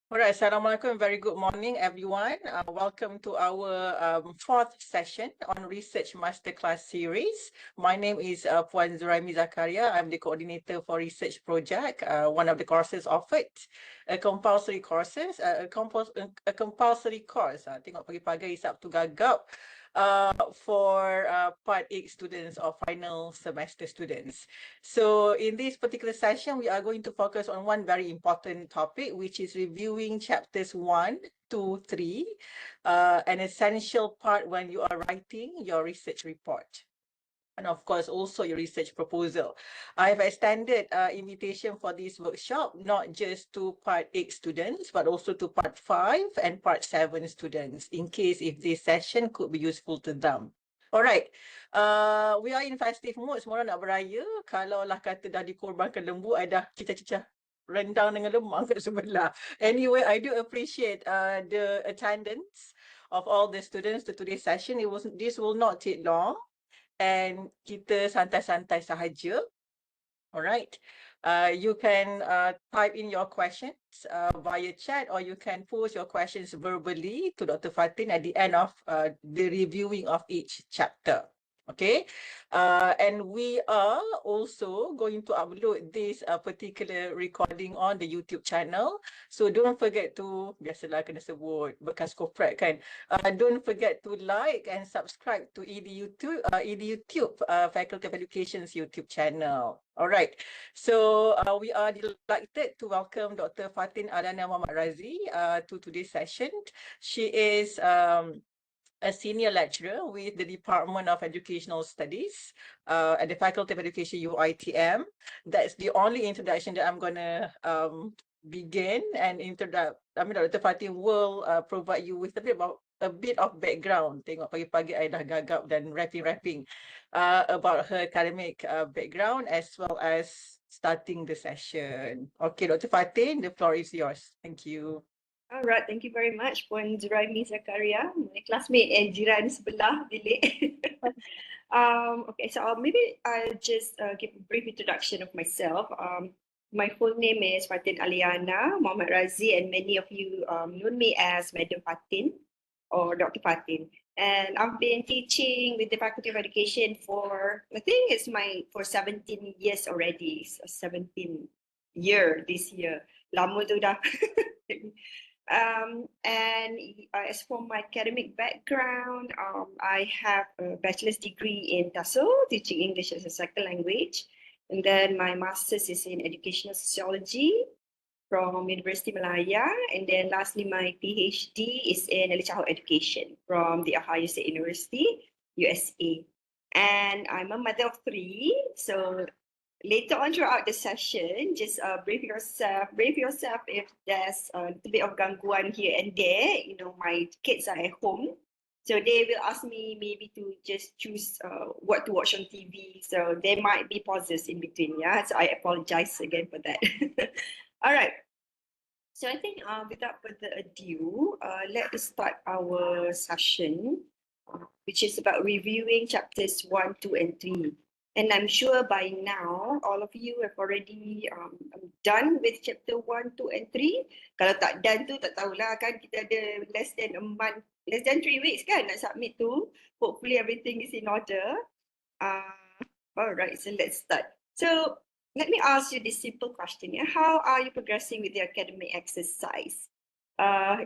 All right, Assalamualaikum. Very good morning, everyone. Welcome to our fourth session on Research Masterclass Series. My name is Puan Zuraimi Zakaria. I'm the coordinator for research project, one of the courses offered, a compulsory courses, a compulsory course. Tengok pagi-pagi isap tu gagap. For Part 8 students or final semester students. So in this particular session, we are going to focus on one very important topic, which is reviewing chapters 1, 2, 3, an essential part when you are writing your research report. And of course, also your research proposal. I have extended invitation for this workshop, not just to Part 8 students, but also to Part 5 and Part 7 students, in case if this session could be useful to them. Alright, we are in festive mood, semua orang nak beraya. Kalau lah kata dah dikorbankan lembu, I dah cicah-cicah rendang dengan lemang kat sebelah. Anyway, I do appreciate the attendance of all the students to today's session. This will not take long. And kita santai-santai sahaja. Alright. You can type in your questions via chat, or you can post your questions verbally to Dr. Fatin at the end of the reviewing of each chapter. Okay, and we are also going to upload this particular recording on the YouTube channel. So don't forget to, biasalah kena sebut bekas corporate kan. Don't forget to like and subscribe to EduTube Faculty of Education's YouTube channel. All right. So we are delighted to welcome Dr. Fatin Aliana Radzi to today's session. She is a senior lecturer with the Department of Educational Studies at the Faculty of Education, UiTM. That's the only introduction that I'm going to begin. And Dr. Fatin will provide you with a bit of background. Tengok pagi-pagi I dah gagap dan rapping about her academic background as well as starting the session. Okay, Dr. Fatin, the floor is yours. Thank you. All right, thank you very much, Puan Zuraimi Zakaria, my classmate and jiran sebelah bilik. Okay, so maybe I'll just give a brief introduction of myself. My full name is Fatin Aliana Mohd Radzi, and many of you know me as Madam Fatin or Dr. Fatin. And I've been teaching with the Faculty of Education for, I think it's for 17 years already. So 17 year this year. Lama tu dah. And as for my academic background, I have a bachelor's degree in TESOL, teaching English as a second language. And then my master's is in educational sociology from University Malaya. And then lastly, my PhD is in early childhood education from the Ohio State University, USA. And I'm a mother of 3, so later on throughout the session, just brave yourself if there's a little bit of gangguan here and there. You know, my kids are at home, so they will ask me maybe to just choose what to watch on TV. So there might be pauses in between, yeah. So I apologize again for that. All right. So I think without further ado, let us start our session, which is about reviewing chapters 1, 2, and 3. And I'm sure by now, all of you have already done with chapter 1, 2, and 3. Kalau tak done tu, tak tahulah kan, kita ada less than 3 weeks kan nak submit tu. Hopefully everything is in order. All right, so let's start. So let me ask you this simple question. Yeah? How are you progressing with the academic exercise?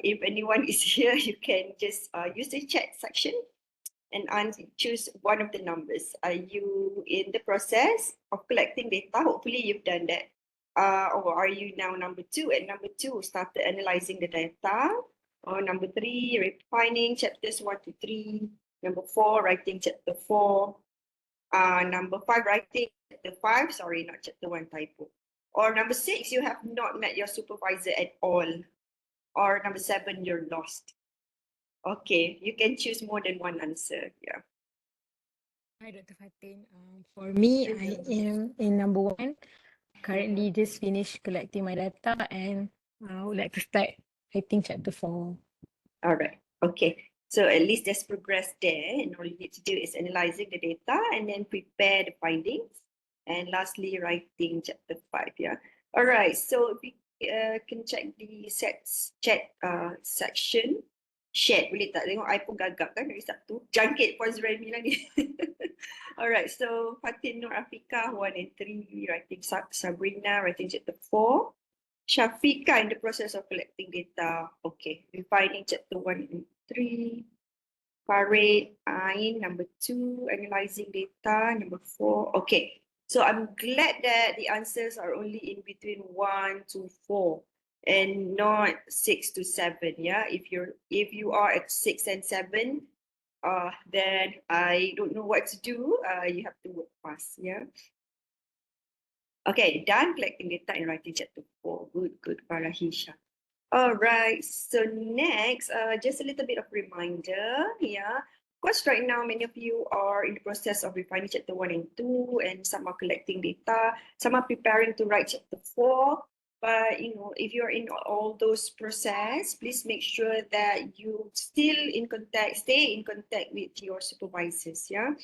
If anyone is here, you can just use the chat section and choose one of the numbers. Are you in the process of collecting data? Hopefully you've done that. Or are you now number 2? And number 2, started analyzing the data. Or number 3, refining chapters 1 to 3. Number 4, writing chapter 4. Number 5, writing chapter 5. Sorry, not chapter 1, typo. Or number 6, you have not met your supervisor at all. Or number 7, you're lost. Okay, you can choose more than one answer. Yeah. Hi, Dr. Fatin. For me, I am in number 1. Currently, just finished collecting my data, and I would like to start writing chapter 4. All right. Okay. So at least there's progress there, and all you need to do is analyzing the data and then prepare the findings. And lastly, writing chapter 5. Yeah. All right. So can check the chat section. Share boleh tak? Tengok I pun gagap kan hari Sabtu. Jangkit Puan Zuraimi lah ni. Alright, so Fatin Nur Afika 1 and 3 writing, Sabrina writing chapter 4. Shafika in the process of collecting data. Okay, refining chapter 1 and 3. Farid, Ain, number 2, analyzing data, number 4. Okay, so I'm glad that the answers are only in between 1 to 4 and not 6 to 7. Yeah, if you are at 6 and 7, then I don't know what to do. You have to work fast. Yeah. Okay, done collecting data and writing chapter 4. Good, Farahisha. All right, so next, just a little bit of reminder, yeah. Of course, right now, many of you are in the process of refining chapter 1 and 2, and some are collecting data, some are preparing to write chapter 4. But, you know, if you're in all those process, please make sure that you stay in contact with your supervisors, yeah.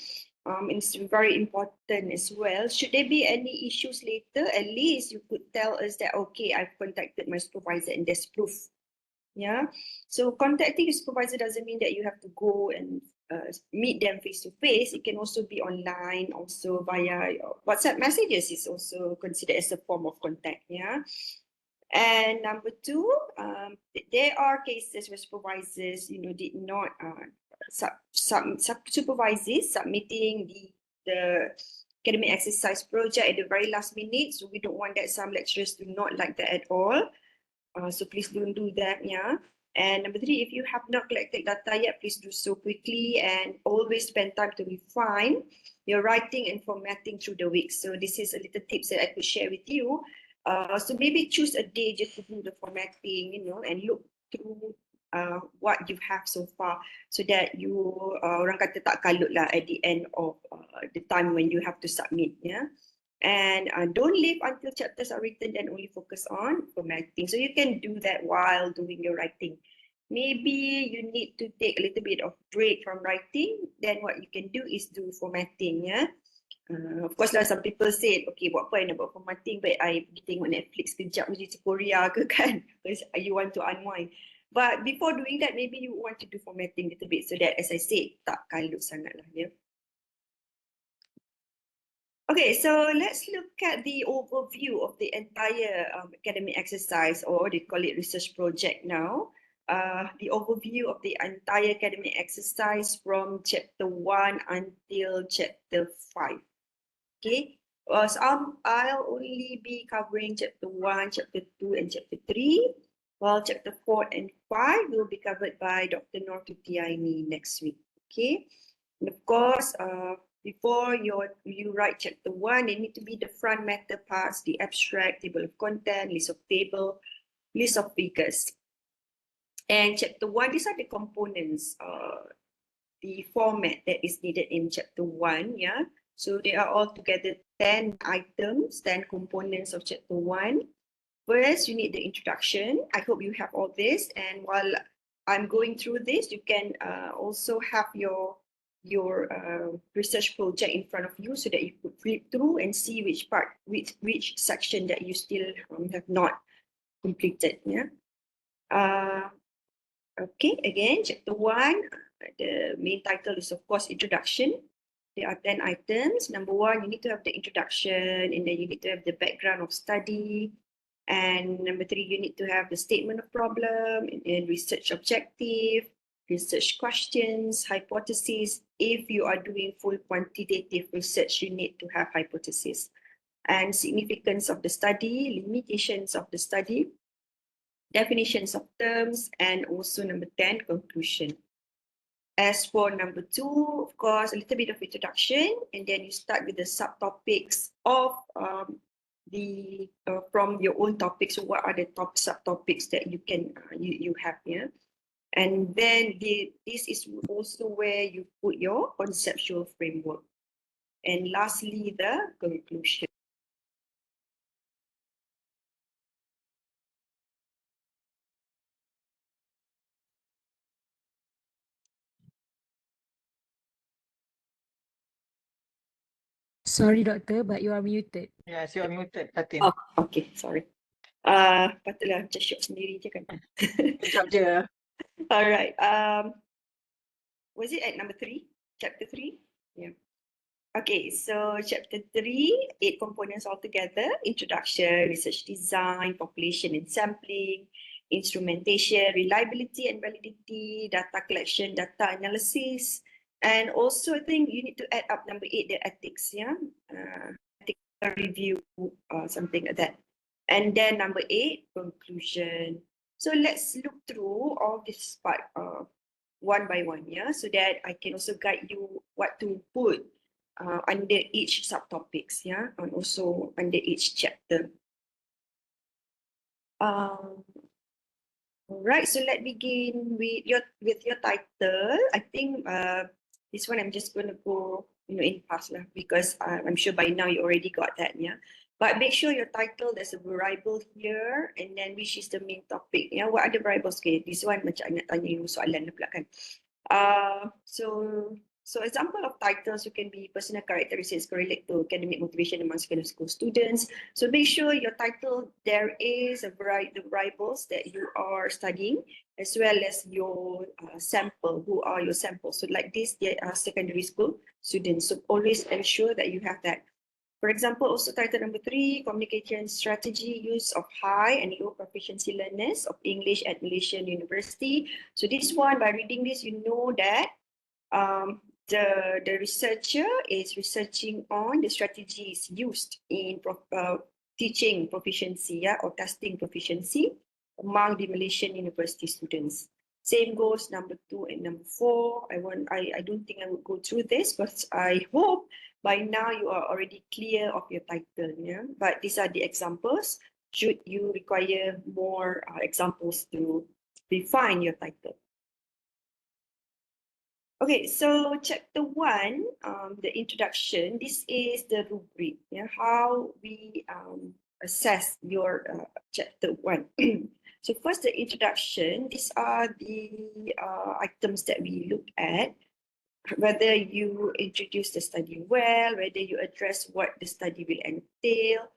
It's very important as well. Should there be any issues later, at least you could tell us that, okay, I've contacted my supervisor and there's proof. Yeah. So contacting your supervisor doesn't mean that you have to go and meet them face to face. It can also be online, also via WhatsApp messages is also considered as a form of contact. Yeah. And number 2, there are cases where supervisors, you know, did not supervisors submitting the academic exercise project at the very last minute. So we don't want that. Some lecturers do not like that at all. So please don't do that. Yeah. And number 3, if you have not collected data yet, please do so quickly and always spend time to refine your writing and formatting through the week. So this is a little tips that I could share with you. So maybe choose a day just to do the formatting, you know, and look through what you have so far, so that you orang kata tak kalut lah at the end of the time when you have to submit. Yeah. And don't leave until chapters are written, then only focus on formatting. So you can do that while doing your writing. Maybe you need to take a little bit of break from writing, then what you can do is do formatting. Yeah. Of course lah, some people say, okay, buat apa I nak buat formatting, but I pergi tengok Netflix kejap macam Korea ke kan, because you want to unwind. But before doing that, maybe you want to do formatting a little bit so that, as I said, tak kalut sangat lah. Yeah. Okay, so let's look at the overview of the entire academic exercise, or they call it research project now. The overview of the entire academic exercise from chapter 1 until chapter 5. Okay, so I'll only be covering chapter 1, chapter 2, and chapter 3, while chapter 4 and 5 will be covered by Dr. Nur Tutiaini next week. Okay, and of course, before you write chapter 1, they need to be the front matter parts, the abstract, table of content, list of table, list of figures. And chapter 1, these are the components, the format that is needed in chapter 1. Yeah. So they are all together 10 items, 10 components of chapter 1. First, you need the introduction. I hope you have all this. And while I'm going through this, you can also have your research project in front of you, so that you could flip through and see which part, which section that you still have not completed. Yeah. Okay, again, chapter 1, the main title is, of course, introduction. There are 10 items. Number 1, you need to have the introduction, and then you need to have the background of study. And number 3, you need to have the statement of problem, and research objective, research questions, hypothesis. If you are doing full quantitative research, you need to have hypothesis. And significance of the study, limitations of the study, definitions of terms, and also number 10, conclusion. As for number 2, of course, a little bit of introduction, and then you start with the subtopics of from your own topics. So what are the top subtopics that you can you have here? And then this is also where you put your conceptual framework. And lastly, the conclusion. Sorry, doctor, but you are muted. Yes, you are muted, Fatin. Oh, okay, sorry. Patutlah macam syok sendiri je kan. Sekejap je. Alright. Was it at number 3? Chapter 3? Yeah. Okay, so chapter 3, 8 components altogether: introduction, research design, population and sampling, instrumentation, reliability and validity, data collection, data analysis, and also I think you need to add up number 8, the ethics, yeah, ethical review, something like that. And then number 8, conclusion. So let's look through all this part one by one, yeah, so that I can also guide you what to put under each subtopics, yeah, and also under each chapter. All right, so let's begin with your title. I think this one I'm just going to go in past lah, because I'm sure by now you already got that, yeah. But make sure your title, there's a variable here, and then which is the main topic, yeah. What are the variables? Okay, this one macam nak tanya you soalan pula kan. So example of titles, you can be personal characteristics correlate to academic motivation among secondary school students. So make sure your title, there is a variety of variables that you are studying, as well as your sample, who are your samples. So like this, they are secondary school students. So always ensure that you have that. For example, also title number 3, communication strategy, use of high and low proficiency learners of English at Malaysian University. So this one, by reading this, you know that the researcher is researching on the strategies used in teaching proficiency, yeah, or testing proficiency among the Malaysian university students. Same goes number 2 and number 4. I don't think I would go through this, but I hope by now you are already clear of your title, yeah. But these are the examples. Should you require more examples to refine your title? Okay, so chapter 1, the introduction. This is the rubric, yeah, how we assess your chapter 1. So first, the introduction. These are the items that we look at. Whether you introduce the study well, whether you address what the study will entail,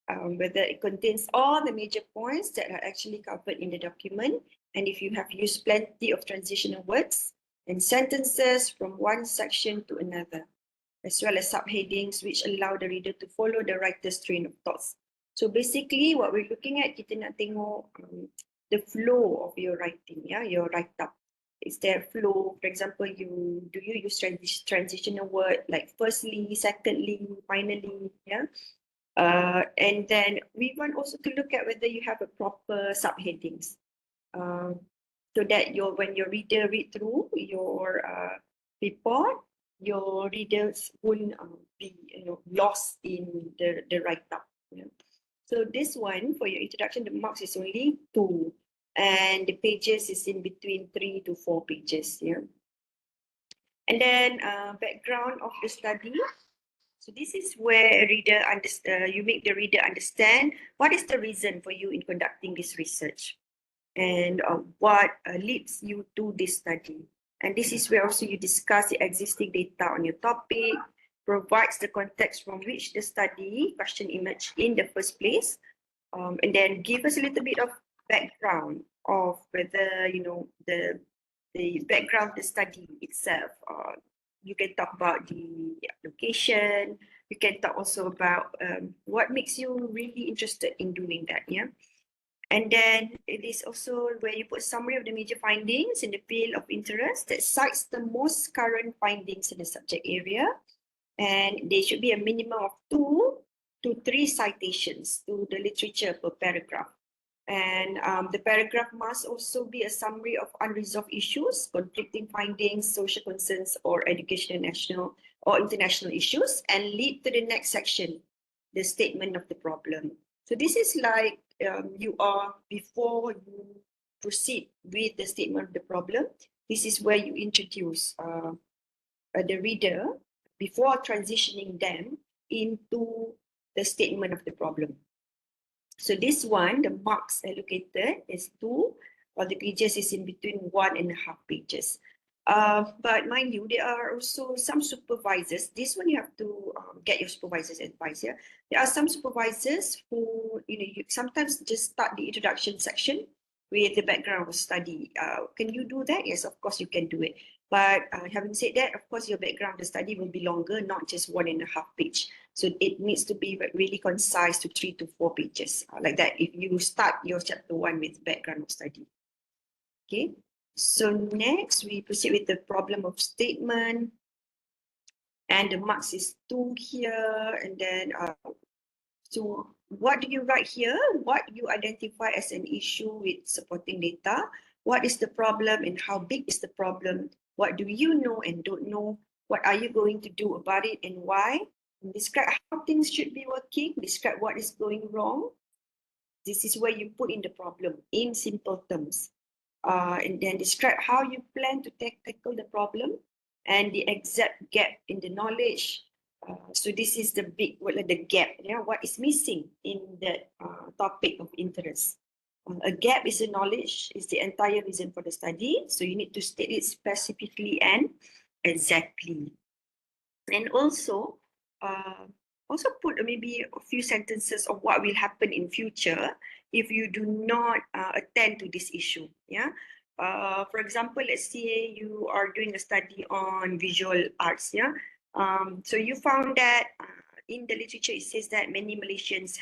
whether it contains all the major points that are actually covered in the document, and if you have used plenty of transitional words and sentences from one section to another, as well as subheadings which allow the reader to follow the writer's train of thoughts. So basically what we're looking at, kita nak tengok the flow of your writing, yeah, your write-up. Is there flow? For example, do you use transitional word like firstly, secondly, finally, yeah? And then we want also to look at whether you have a proper subheadings, so that when your reader read through your report, your readers won't be lost in the write-up. Yeah. So this one, for your introduction, the marks is only 2, and the pages is in between 3 to 4 pages. Yeah. And then background of the study. So this is where you make the reader understand what is the reason for you in conducting this research, and what leads you to this study. And this is where also you discuss the existing data on your topic, provides the context from which the study question emerged in the first place, and then give us a little bit of background of whether the background of the study itself. You can talk about the location. You can talk also about what makes you really interested in doing that, yeah. And then it is also where you put summary of the major findings in the field of interest that cites the most current findings in the subject area, and there should be a minimum of 2 to 3 citations to the literature per paragraph. And the paragraph must also be a summary of unresolved issues, conflicting findings, social concerns, or educational, national, or international issues, and lead to the next section, the statement of the problem. So this is like before you proceed with the statement of the problem, this is where you introduce the reader before transitioning them into the statement of the problem. So this one, the marks allocated is 2, while the pages is in between 1.5 pages. But mind you, there are also some supervisors. This one you have to get your supervisor's advice. Yeah, there are some supervisors who you sometimes just start the introduction section with the background of study. Can you do that? Yes, of course you can do it. But having said that, of course your background of study will be longer, not just 1.5 page. So it needs to be really concise to 3 to 4 pages, like that. If you start your chapter 1 with background of study. Okay. So next, we proceed with the problem of statement. And the marks is 2 here. And then, so what do you write here? What you identify as an issue with supporting data? What is the problem and how big is the problem? What do you know and don't know? What are you going to do about it and why? And describe how things should be working. Describe what is going wrong. This is where you put in the problem in simple terms. And then describe how you plan to tackle the problem and the exact gap in the knowledge. So this is the big, the gap, what is missing in that topic of interest. A gap is a knowledge, is the entire reason for the study. So you need to state it specifically and exactly. And also put maybe a few sentences of what will happen in future if you do not attend to this issue. Yeah. For example, let's say you are doing a study on visual arts. Yeah. So you found that in the literature it says that many Malaysians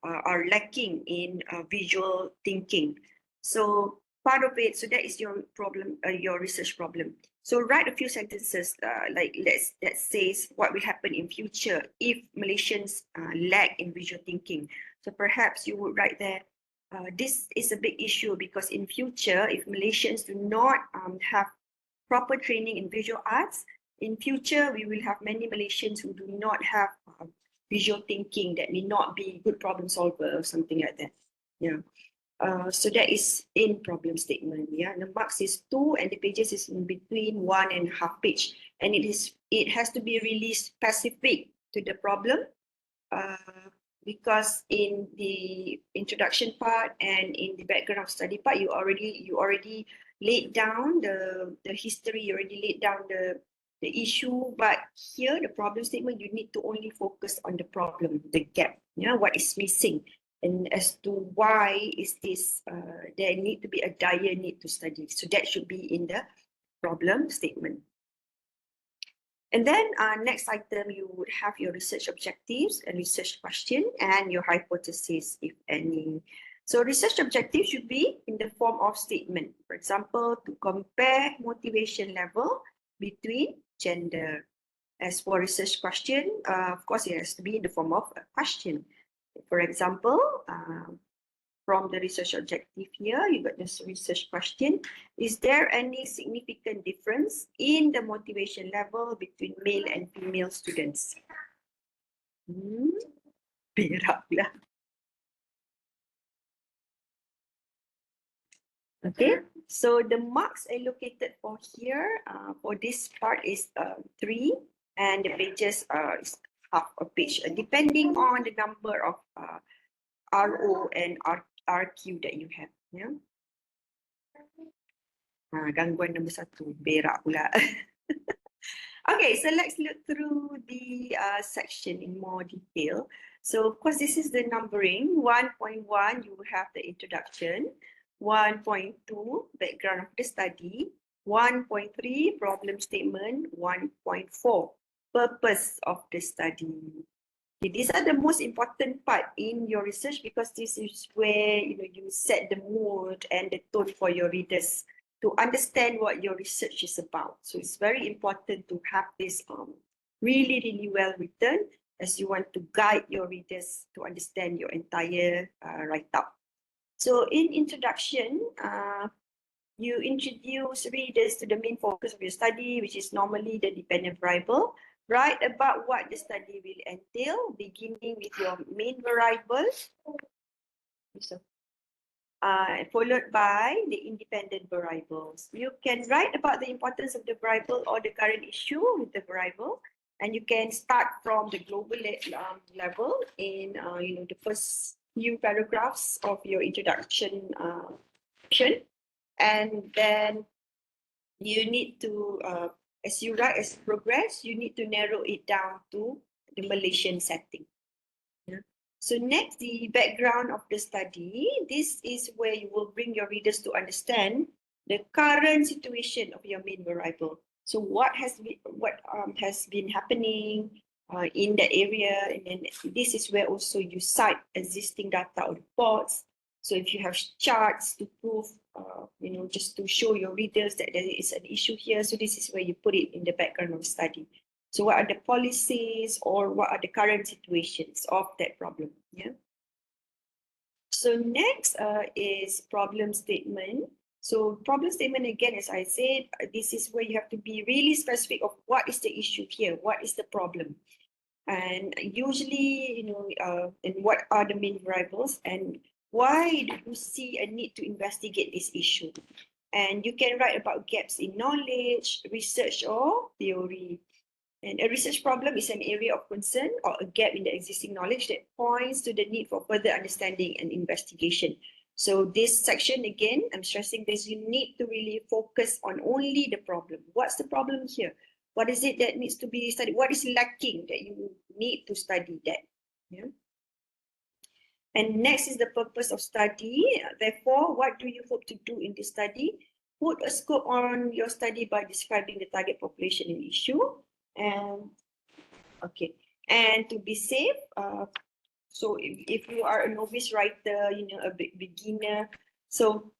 are lacking in visual thinking. So part of it, so that is your problem, your research problem. So write a few sentences, like that says what will happen in future if Malaysians lack in visual thinking. So perhaps you would write there, this is a big issue because in future, if Malaysians do not have proper training in visual arts, in future we will have many Malaysians who do not have visual thinking, that may not be good problem solver or something like that. Yeah. So that is in problem statement. Yeah, the marks is 2 and the pages is in between 1.5 page, and it has to be really specific to the problem, because in the introduction part and in the background of study part, you already laid down the history, you already laid down the issue, but here the problem statement you need to only focus on the problem, the gap. Yeah, what is missing. And as to why is this, there need to be a dire need to study. So that should be in the problem statement. And then next item, you would have your research objectives and research question and your hypothesis, if any. So research objectives should be in the form of statement. For example, to compare motivation level between gender. As for research question, of course, it has to be in the form of a question. For example, from the research objective here, you got this research question. Is there any significant difference in the motivation level between male and female students? Berak lah. Okay, so the marks allocated for here, for this part is 3, and the pages is half a page, depending on the number of RO and RQ that you have. Yeah. Gangguan nombor 1, berak pula. Okay, so let's look through the section in more detail. So of course, this is the numbering. 1.1, you have the introduction. 1.2, background of the study. 1.3, problem statement. 1.4, purpose of the study. Okay, these are the most important part in your research, because this is where you set the mood and the tone for your readers to understand what your research is about. So it's very important to have this really well written, as you want to guide your readers to understand your entire write-up. So in introduction, you introduce readers to the main focus of your study, which is normally the dependent variable. Write about what the study will entail, beginning with your main variables, followed by the independent variables. You can write about the importance of the variable or the current issue with the variable, and you can start from the global level in the first few paragraphs of your introduction section, and then you need to, as you write, as progress, you need to narrow it down to the Malaysian setting. Yeah. So next, the background of the study. This is where you will bring your readers to understand the current situation of your main variable. So what has been happening in that area, and then this is where also you cite existing data or reports. So if you have charts to prove, just to show your readers that there is an issue here, so this is where you put it in the background of the study. So what are the policies or what are the current situations of that problem? Yeah. So next is problem statement. So problem statement, again, as I said, this is where you have to be really specific of what is the issue here, what is the problem. And usually, and what are the main variables and why do you see a need to investigate this issue? And you can write about gaps in knowledge, research, or theory. And a research problem is an area of concern or a gap in the existing knowledge that points to the need for further understanding and investigation. So this section, again, I'm stressing this, you need to really focus on only the problem. What's the problem here? What is it that needs to be studied? What is lacking that you need to study that? Yeah. And next is the purpose of study. Therefore, what do you hope to do in this study? Put a scope on your study by describing the target population and issue. And okay, and to be safe, so if you are a novice writer, a beginner, so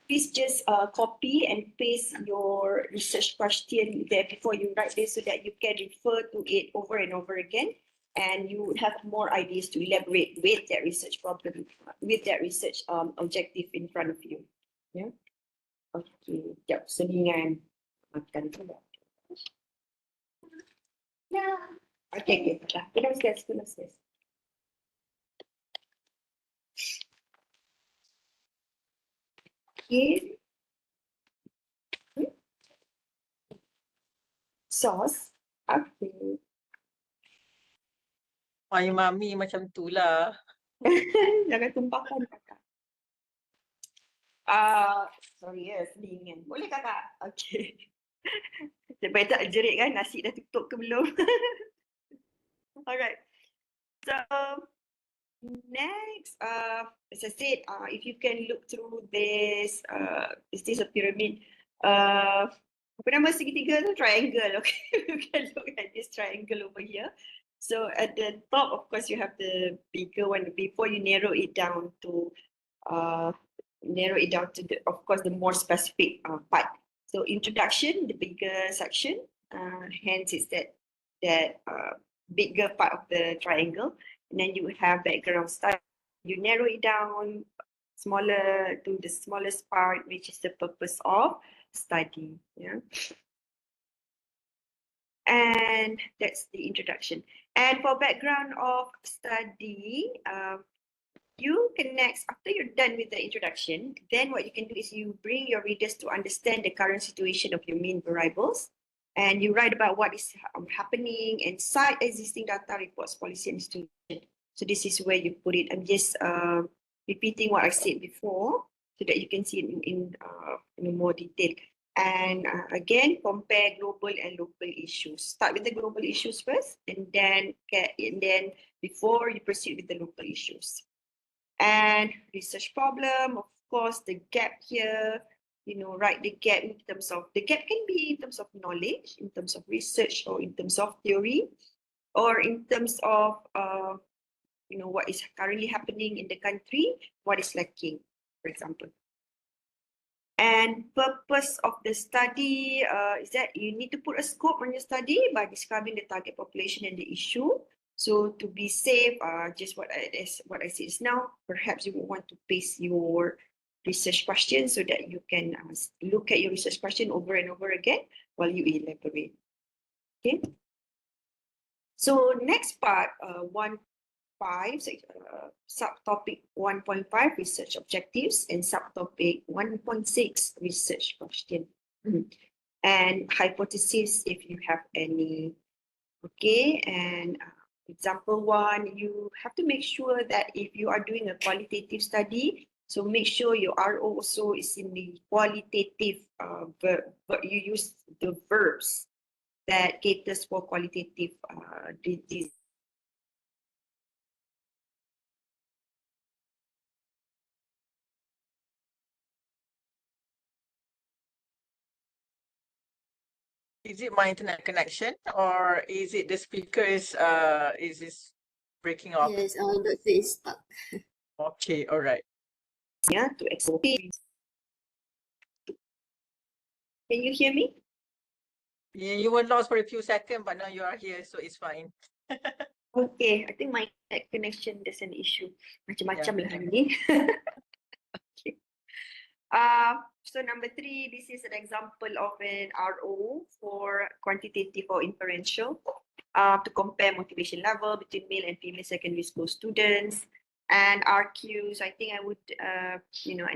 please just copy and paste your research question there before you write this so that you can refer to it over and over again, and you have more ideas to elaborate with that research problem, with that research objective in front of you. Yeah. Okay. Jap, selingan makan tu. Yeah. Okay. Kita stairs. Okay. Sauce. Okay. My mami macam tu lah. Jangan tumpahkan kakak. Sorry ya, selingan. Boleh kakak? Okay. Supaya tak jerit kan, nasi dah tutup ke belum? Alright. So, next, as I said, if you can look through this, is this a pyramid? Apa nama segitiga tu? Triangle, okay? You can look at this triangle over here. So at the top, of course, you have the bigger one before you narrow it down to, of course, the more specific part. So introduction, the bigger section, hence it's that bigger part of the triangle. And then you have background study. You narrow it down smaller to the smallest part, which is the purpose of study. Yeah. And that's the introduction. And for background of study, you can next, after you're done with the introduction, then what you can do is you bring your readers to understand the current situation of your main variables. And you write about what is happening and cite existing data, reports, policy, and institution. So this is where you put it. I'm just repeating what I said before so that you can see it in more detail. And again, compare global and local issues. Start with the global issues first, and then before you proceed with the local issues. And research problem, of course, the gap here, write the gap in terms of, the gap can be in terms of knowledge, in terms of research, or in terms of theory, or in terms of, what is currently happening in the country, what is lacking, for example. And purpose of the study is that you need to put a scope on your study by describing the target population and the issue. So to be safe, just what I said is now, perhaps you will want to paste your research question so that you can look at your research question over and over again while you elaborate. Okay. So next part, 1.5, subtopic 1.5, research objectives, and subtopic 1.6, research question. And hypothesis if you have any. Okay, and example 1, you have to make sure that if you are doing a qualitative study, So make sure your RO also is in the qualitative verb, but you use the verbs that caters for qualitative Is it my internet connection or is it the speakers is this breaking up? Yes, Dr. is stuck. Okay, all right. yeah, to explain. Can you hear me? You were lost for a few seconds, but now you are here, so it's fine. Okay, I think my net connection there's an issue. Macam-macam lah hari ni. Okay. So number 3, this is an example of an RO for quantitative or inferential to compare motivation level between male and female secondary school students. And RQs, I think I would, and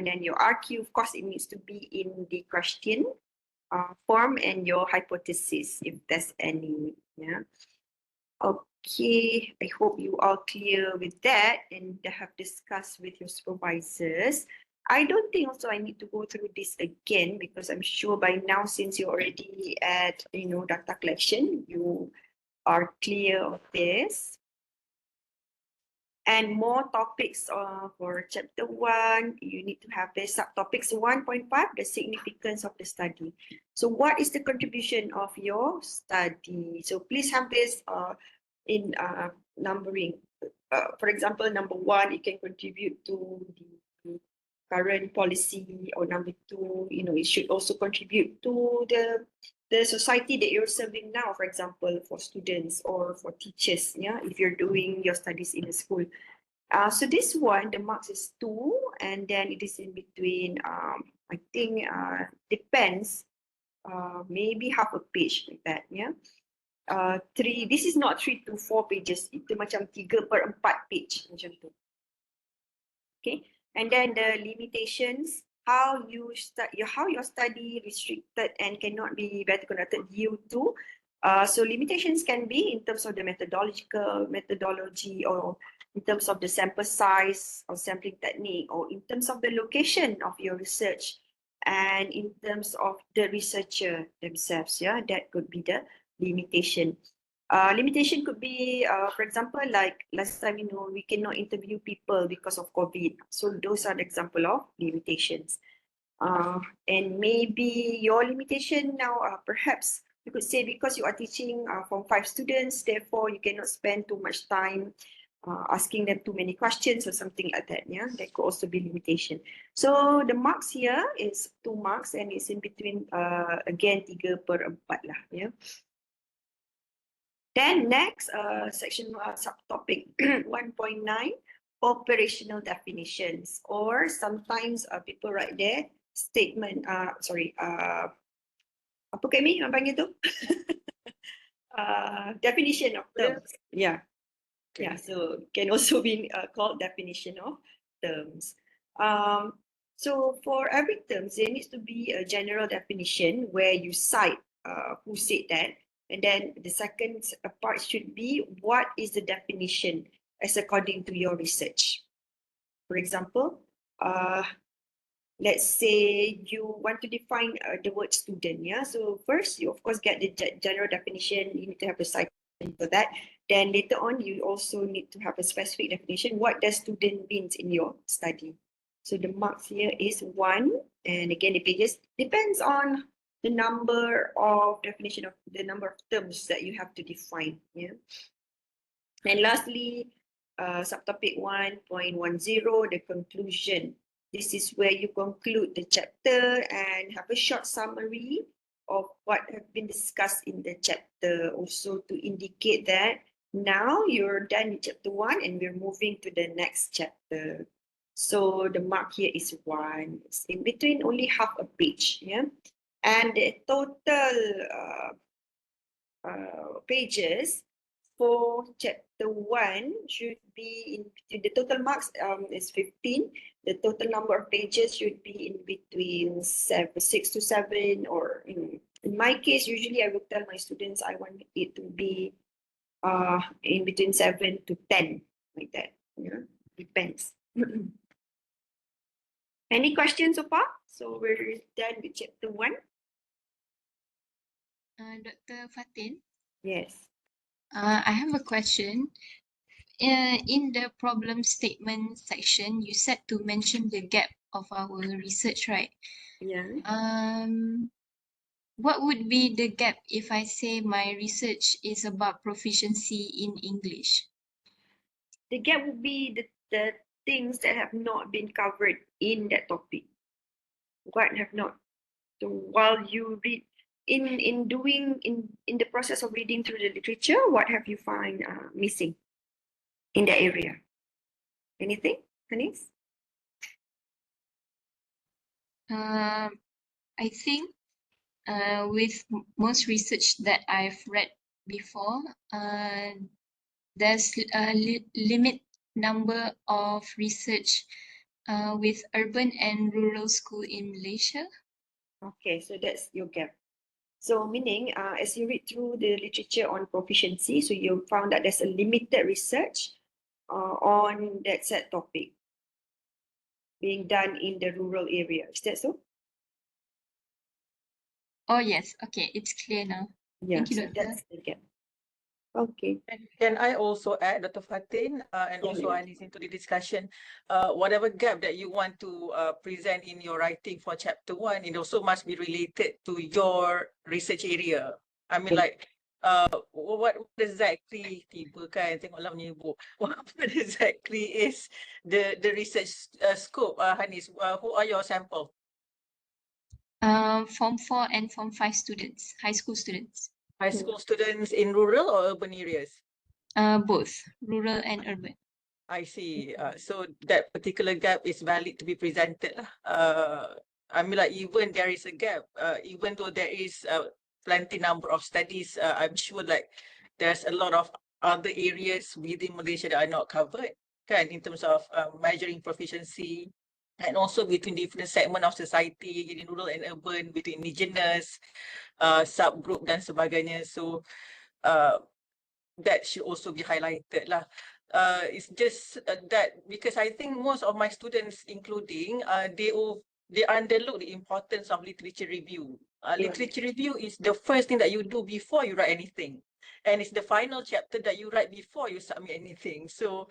then your RQ, of course, it needs to be in the question form and your hypothesis, if there's any. Yeah. Okay, I hope you are clear with that and have discussed with your supervisors. I don't think also I need to go through this again because I'm sure by now, since you're already at data collection, you are clear of this. And more topics for chapter 1, you need to have the subtopics 1.5, the significance of the study. So what is the contribution of your study? So please have this in numbering. For example, number 1, it can contribute to the current policy, or number 2, it should also contribute to the society that you're serving now, for example, for students or for teachers, yeah, if you're doing your studies in a school. So this one, the marks is 2, and then it is in between, I think, depends, maybe half a page like that, yeah. 3, this is not 3 to 4 pages, itu macam 3/4 page macam tu. Okay, and then the limitations, how your study restricted and cannot be better conducted due to. So limitations can be in terms of the methodology, or in terms of the sample size or sampling technique, or in terms of the location of your research, and in terms of the researcher themselves. Yeah, that could be the limitation. Limitation could be, for example, like last time, we cannot interview people because of COVID. So those are the example of limitations. And maybe your limitation now, perhaps you could say because you are teaching from 5 students, therefore you cannot spend too much time asking them too many questions or something like that. Yeah, that could also be limitation. So the marks here is 2 marks, and it's in between again 3/4 lah. Yeah. Then next section subtopic 1.9, operational definitions, or sometimes people write there statement. Apa kami orang panggil tu? Definition of terms. Yeah. Okay. Yeah, so can also be called definition of terms. So for every term, there needs to be a general definition where you cite who said that. And then the second part should be what is the definition as according to your research. For example, let's say you want to define the word student. Yeah, so first you of course get the general definition. You need to have a citation for that. Then later on, you also need to have a specific definition. What does student means in your study? So the marks here is 1, and again the pages depends on the number of definition of the number of terms that you have to define. Yeah. And lastly, subtopic 1.10, the conclusion. This is where you conclude the chapter and have a short summary of what have been discussed in the chapter, also to indicate that now you're done with chapter 1 and we're moving to the next chapter. So the mark here is 1. It's in between only half a page. Yeah. And the total pages for chapter 1 should be in the total marks is 15. The total number of pages should be in between 6 to 7, or in my case, usually I will tell my students I want it to be in between 7 to 10, like that. Yeah, depends. Any questions so far? So we're done with chapter 1. Dr. Fatin, Yes. I have a question. In the problem statement section, you said to mention the gap of our research, right? Yeah. What would be the gap if I say my research is about proficiency in English? The gap would be the things that have not been covered in that topic. What have not? So while you read in the process of reading through the literature, what have you find missing in that area? Anything, Hanis? I think with most research that I've read before, there's a limit number of research with urban and rural school in Malaysia. Okay, so that's your gap. So meaning, as you read through the literature on proficiency, so you found that there's a limited research on that set topic being done in the rural area. Is that so? Oh yes, okay, it's clear now. Yeah, Thank you, so Doctor. that's the gap. Okay. And can I also add, Dr. Fatin, and also Anis into the discussion, whatever gap that you want to present in your writing for chapter 1, it also must be related to your research area. I mean, like, what exactly, tiba kan, tengoklah menyebut, what exactly is the research scope, Hanis? Who are your sample? Form 4 and Form 5 students, high school students. High school students in rural or urban areas? Both rural and urban. I see. So that particular gap is valid to be presented lah. I mean, like, even there is a gap, even though there is plenty number of studies, I'm sure like there's a lot of other areas within Malaysia that are not covered, kan, in terms of measuring proficiency, and also between different segment of society, in rural and urban, between indigenous, subgroup dan sebagainya. So that should also be highlighted lah. It's just that because I think most of my students, including, they underlook the importance of literature review. Literature review is the first thing that you do before you write anything, and it's the final chapter that you write before you submit anything. So,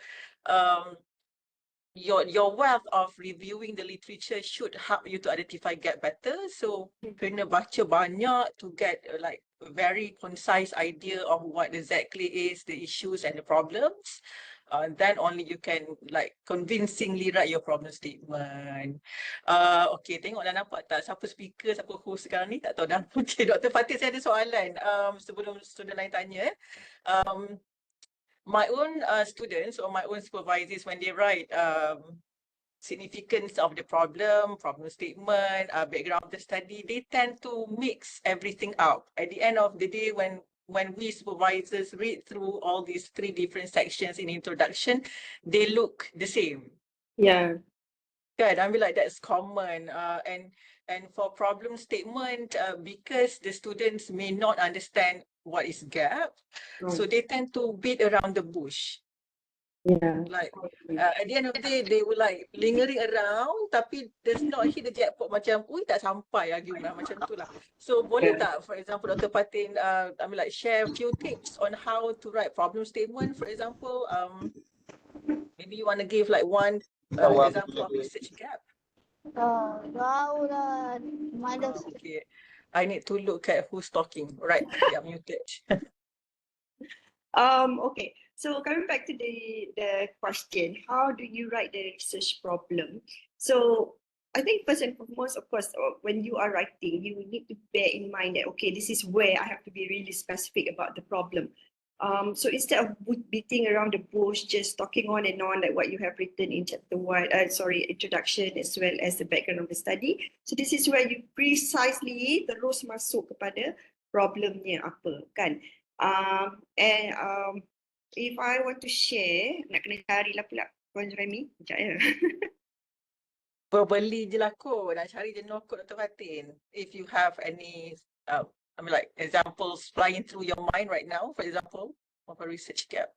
your wealth of reviewing the literature should help you to identify gap better. So kena baca banyak to get like a very concise idea of what exactly is the issues and the problems. Then only you can like convincingly write your problem statement. Okay, tengok dah nampak tak siapa speaker, siapa host sekarang ni, tak tahu dah. Okay, Dr. Fatin, saya ada soalan sebelum student lain tanya. My own students or my own supervisors, when they write significance of the problem statement, background of the study, they tend to mix everything up. At the end of the day, when we supervisors read through all these 3 different sections in introduction, they look the same. Yeah. Kan, I mean, like, that's common. And for problem statement, because the students may not understand what is gap, so they tend to beat around the bush. Yeah. Like, at the end of the day, they will like lingering around, tapi does not hit the jackpot macam, ui, tak sampai argument macam tu lah. So boleh tak, for example, Dr. Fatin, I mean, like, share a few tips on how to write problem statement, for example. Maybe you want to give like one example of research gap. Okay, I need to look at who's talking. Right, yeah, muted. Okay, so coming back to the question, how do you write the research problem? So I think first and foremost, of course, when you are writing, you need to bear in mind that, okay, this is where I have to be really specific about the problem. So instead of beating around the bush, just talking on and on like what you have written in chapter 1, introduction as well as the background of the study. So this is where you precisely terus masuk kepada problemnya apa, kan? If I want to share, nak kena carilah pula Puan Zuraimi. Sekejap ya. Verbally je lah kot, nak cari je no kot, Dr. Fatin. If you have any, I mean, like, examples flying through your mind right now, for example, of a research gap.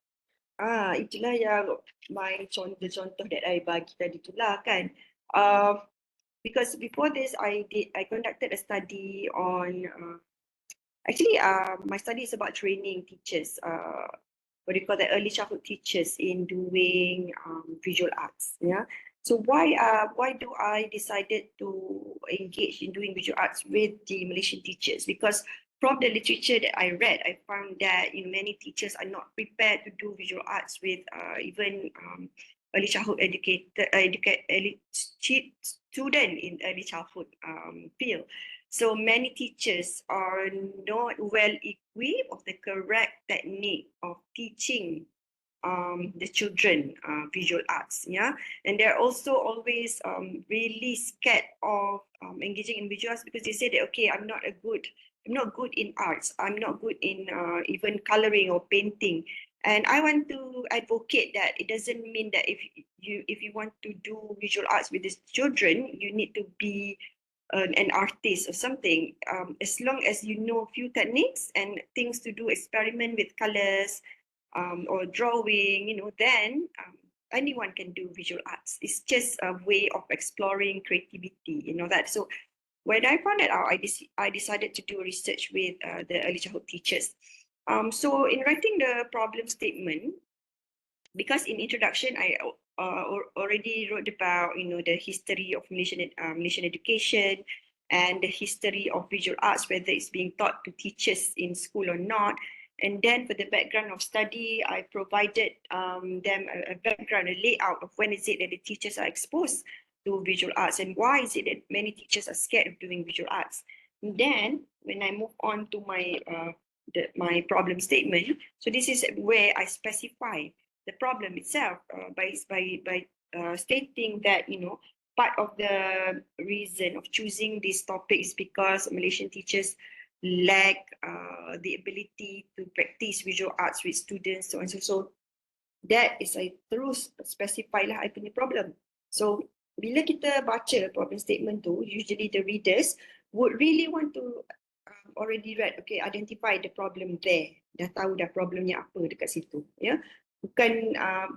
Itulah yang my contoh that I bagi tadi tu lah kan. because before this I conducted a study on my study is about training teachers, what do you call that, early childhood teachers in doing visual arts. Yeah. So why do I decided to engage in doing visual arts with the Malaysian teachers? Because from the literature that I read, I found that many teachers are not prepared to do visual arts with even early childhood student in early childhood field. So many teachers are not well equipped of the correct technique of teaching the children visual arts, yeah, and they're also always really scared of engaging in visual arts because they say that, okay, I'm not good in arts, I'm not good in even coloring or painting. And I want to advocate that it doesn't mean that if you want to do visual arts with these children, you need to be an artist or something. As long as you know a few techniques and things to do, experiment with colors, or drawing, then anyone can do visual arts. It's just a way of exploring creativity, that. So when I found it out, I decided to do research with the early childhood teachers. So in writing the problem statement, because in introduction I already wrote about the history of Malaysian education and the history of visual arts, whether it's being taught to teachers in school or not. And then for the background of study, I provided them a background, a layout of when is it that the teachers are exposed to visual arts and why is it that many teachers are scared of doing visual arts. And then when I move on to my problem statement, so this is where I specify the problem itself by stating that part of the reason of choosing this topic is because Malaysian teachers lack the ability to practice visual arts with students, so and so. That is I terus specify lah I punya problem. So bila kita baca problem statement tu, usually the readers would really want to already read, okay, identify the problem there. Dah tahu dah problemnya apa dekat situ, ya. Bukan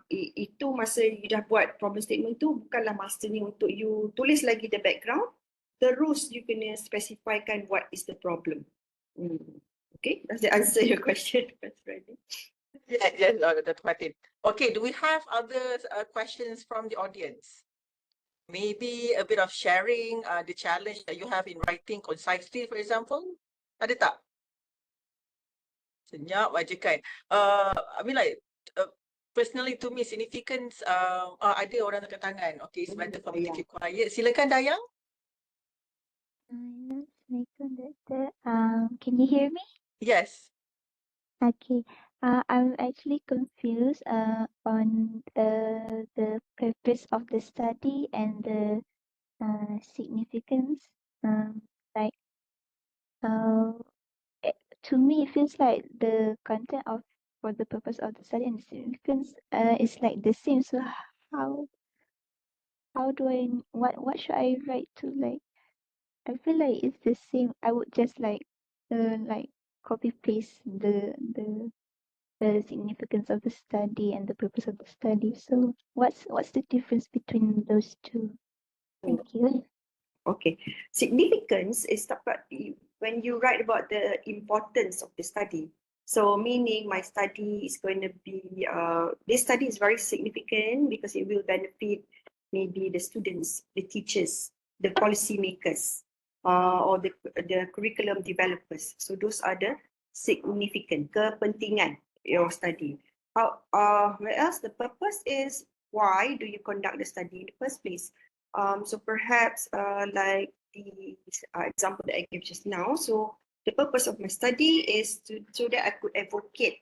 itu masa you dah buat problem statement tu, bukanlah masanya untuk you tulis lagi the background, terus you kena specifykan what is the problem. Okay, does that answer your question? Yes, yes, Dr. Fatin. Okay, do we have other questions from the audience? Maybe a bit of sharing the challenge that you have in writing concisely, for example. Ada tak? Senyap aja kan. I mean like personally to me significance ada orang angkat tangan. Okay, it's better for me to keep quiet. Silakan Dayang. Assalamualaikum, Doctor. Can you hear me? Yes. Okay. I'm actually confused on the purpose of the study and the significance. Like to me, it feels like the content of for the purpose of the study and the significance is like the same. So how do I what should I write to like? I feel like it's the same. I would just like copy paste the significance of the study and the purpose of the study. So what's the difference between those two? Thank you. Okay, significance is when you write about the importance of the study. So meaning my study is going to be, this study is very significant because it will benefit maybe the students, the teachers, the policymakers, or the curriculum developers. So those are the significant, kepentingan your study. Whereas the purpose is, why do you conduct the study in the first place? So perhaps like the example that I gave just now. So the purpose of my study is so that I could advocate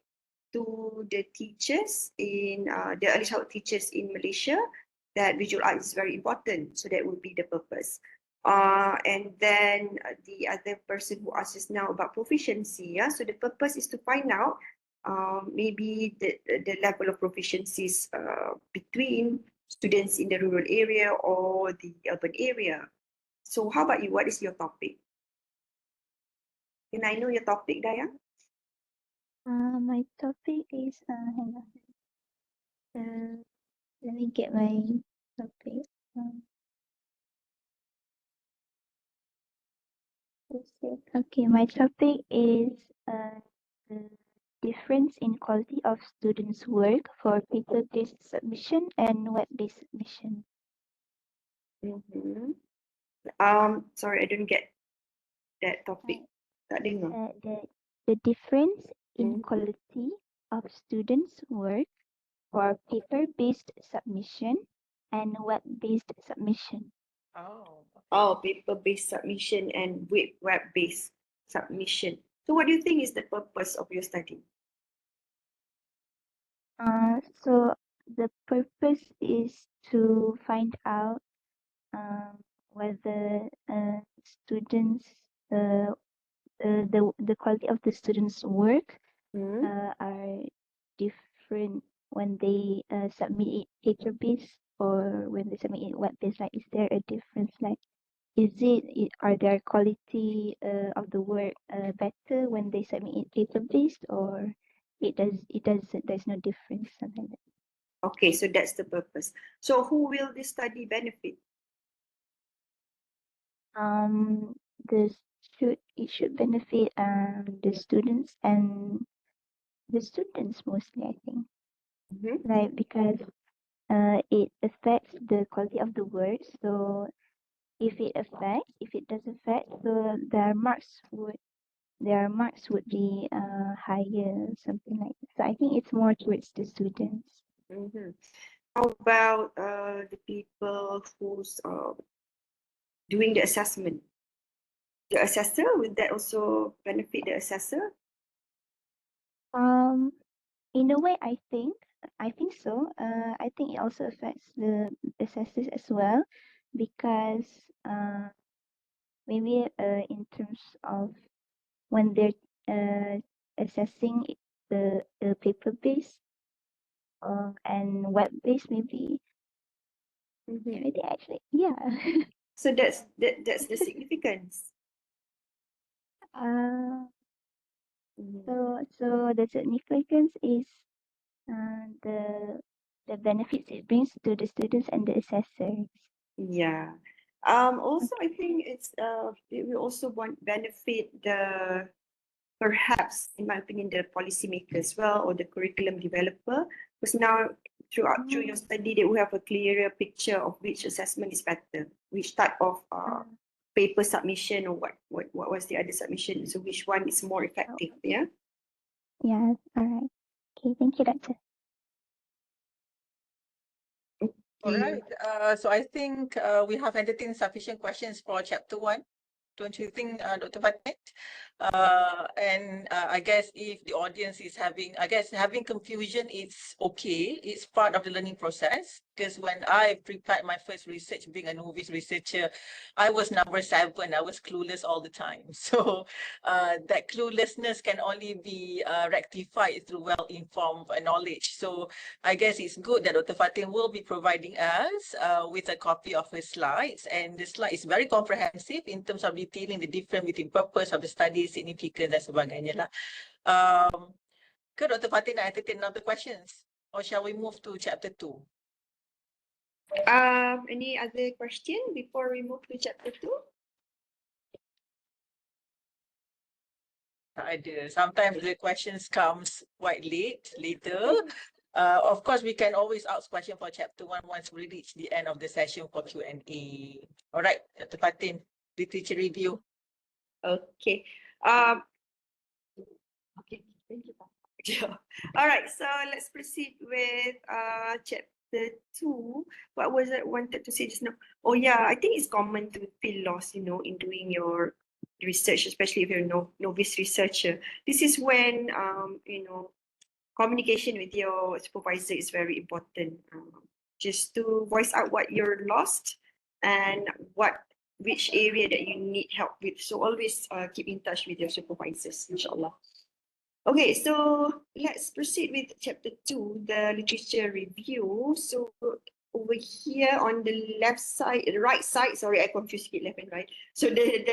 to the teachers in the early childhood teachers in Malaysia that visual art is very important. So that would be the purpose. And then the other person who asked us now about proficiency. Yeah. So the purpose is to find out maybe the level of proficiencies between students in the rural area or the urban area. So how about you? What is your topic? Can I know your topic, Dayang? My topic is hang on. Let me get my topic. Okay, my topic is the difference in quality of students' work for paper-based submission and web-based submission. Mm-hmm. Sorry, I didn't get that topic. Tak dengar. The difference in Mm. quality of students' work for paper-based submission and web-based submission. Oh, Oh, paper-based submission and web-based submission. So what do you think is the purpose of your study? So the purpose is to find out whether students the quality of the students' work Hmm? are different when they submit it paper-based or when they submit it web-based. Like, is there a difference? Like, are their quality of the work better when they submit it paper-based, or there's no difference, something like that. Okay, so that's the purpose. So who will this study benefit? The it should benefit the students and the students mostly, I think. Mm-hmm. Like, because it affects the quality of the work. So if it does affect, so their marks would be higher, something like that. So I think it's more towards the students. Mm-hmm. How about the people who's doing the assessment? The assessor, will that also benefit the assessor? In a way, I think so. I think it also affects the assessors as well, because maybe in terms of when they're assessing the paper based and web based, maybe. Mm-hmm. I think actually, yeah. So that's the significance. uh, Mm-hmm. so the significance is the benefits it brings to the students and the assessors. Yeah. Also, I think it will also benefit the, perhaps, in my opinion, the policymaker as well, or the curriculum developer, because now through your study, they will have a clearer picture of which assessment is better, which type of paper submission, or what was the other submission, so which one is more effective. Yeah. Yeah, all right. Okay, thank you, Doctor. all right. So I think we have entertained sufficient questions for chapter 1. Don't you think, Dr. Fatin? And I guess if the audience is having confusion, it's okay. It's part of the learning process. Because when I prepared my first research, being a novice researcher, I was number 7. I was clueless all the time. So that cluelessness can only be rectified through well-informed knowledge. So I guess it's good that Dr. Fatin will be providing us with a copy of her slides. And the slide is very comprehensive in terms of detailing the difference between purpose of the study, significance dan sebagainya lah. Ke Dr. Fatin nak entertain another questions? Or shall we move to chapter 2? Any other question before we move to chapter 2? Ada. Sometimes the questions comes quite later. Of course, we can always ask question for chapter 1 once we reach the end of the session for Q&A. All right, Dr. Fatin, literature review. Okay. Okay. Thank you. Yeah. All right. So let's proceed with chapter 2. What was I wanted to say just now? Oh yeah, I think it's common to feel lost, in doing your research, especially if you're a novice researcher. This is when communication with your supervisor is very important. Just to voice out what you're lost and which area that you need help with. So always keep in touch with your supervisors, inshallah. Okay, so let's proceed with chapter 2, the literature review. So over here on the right side, sorry, I confused left and right. So the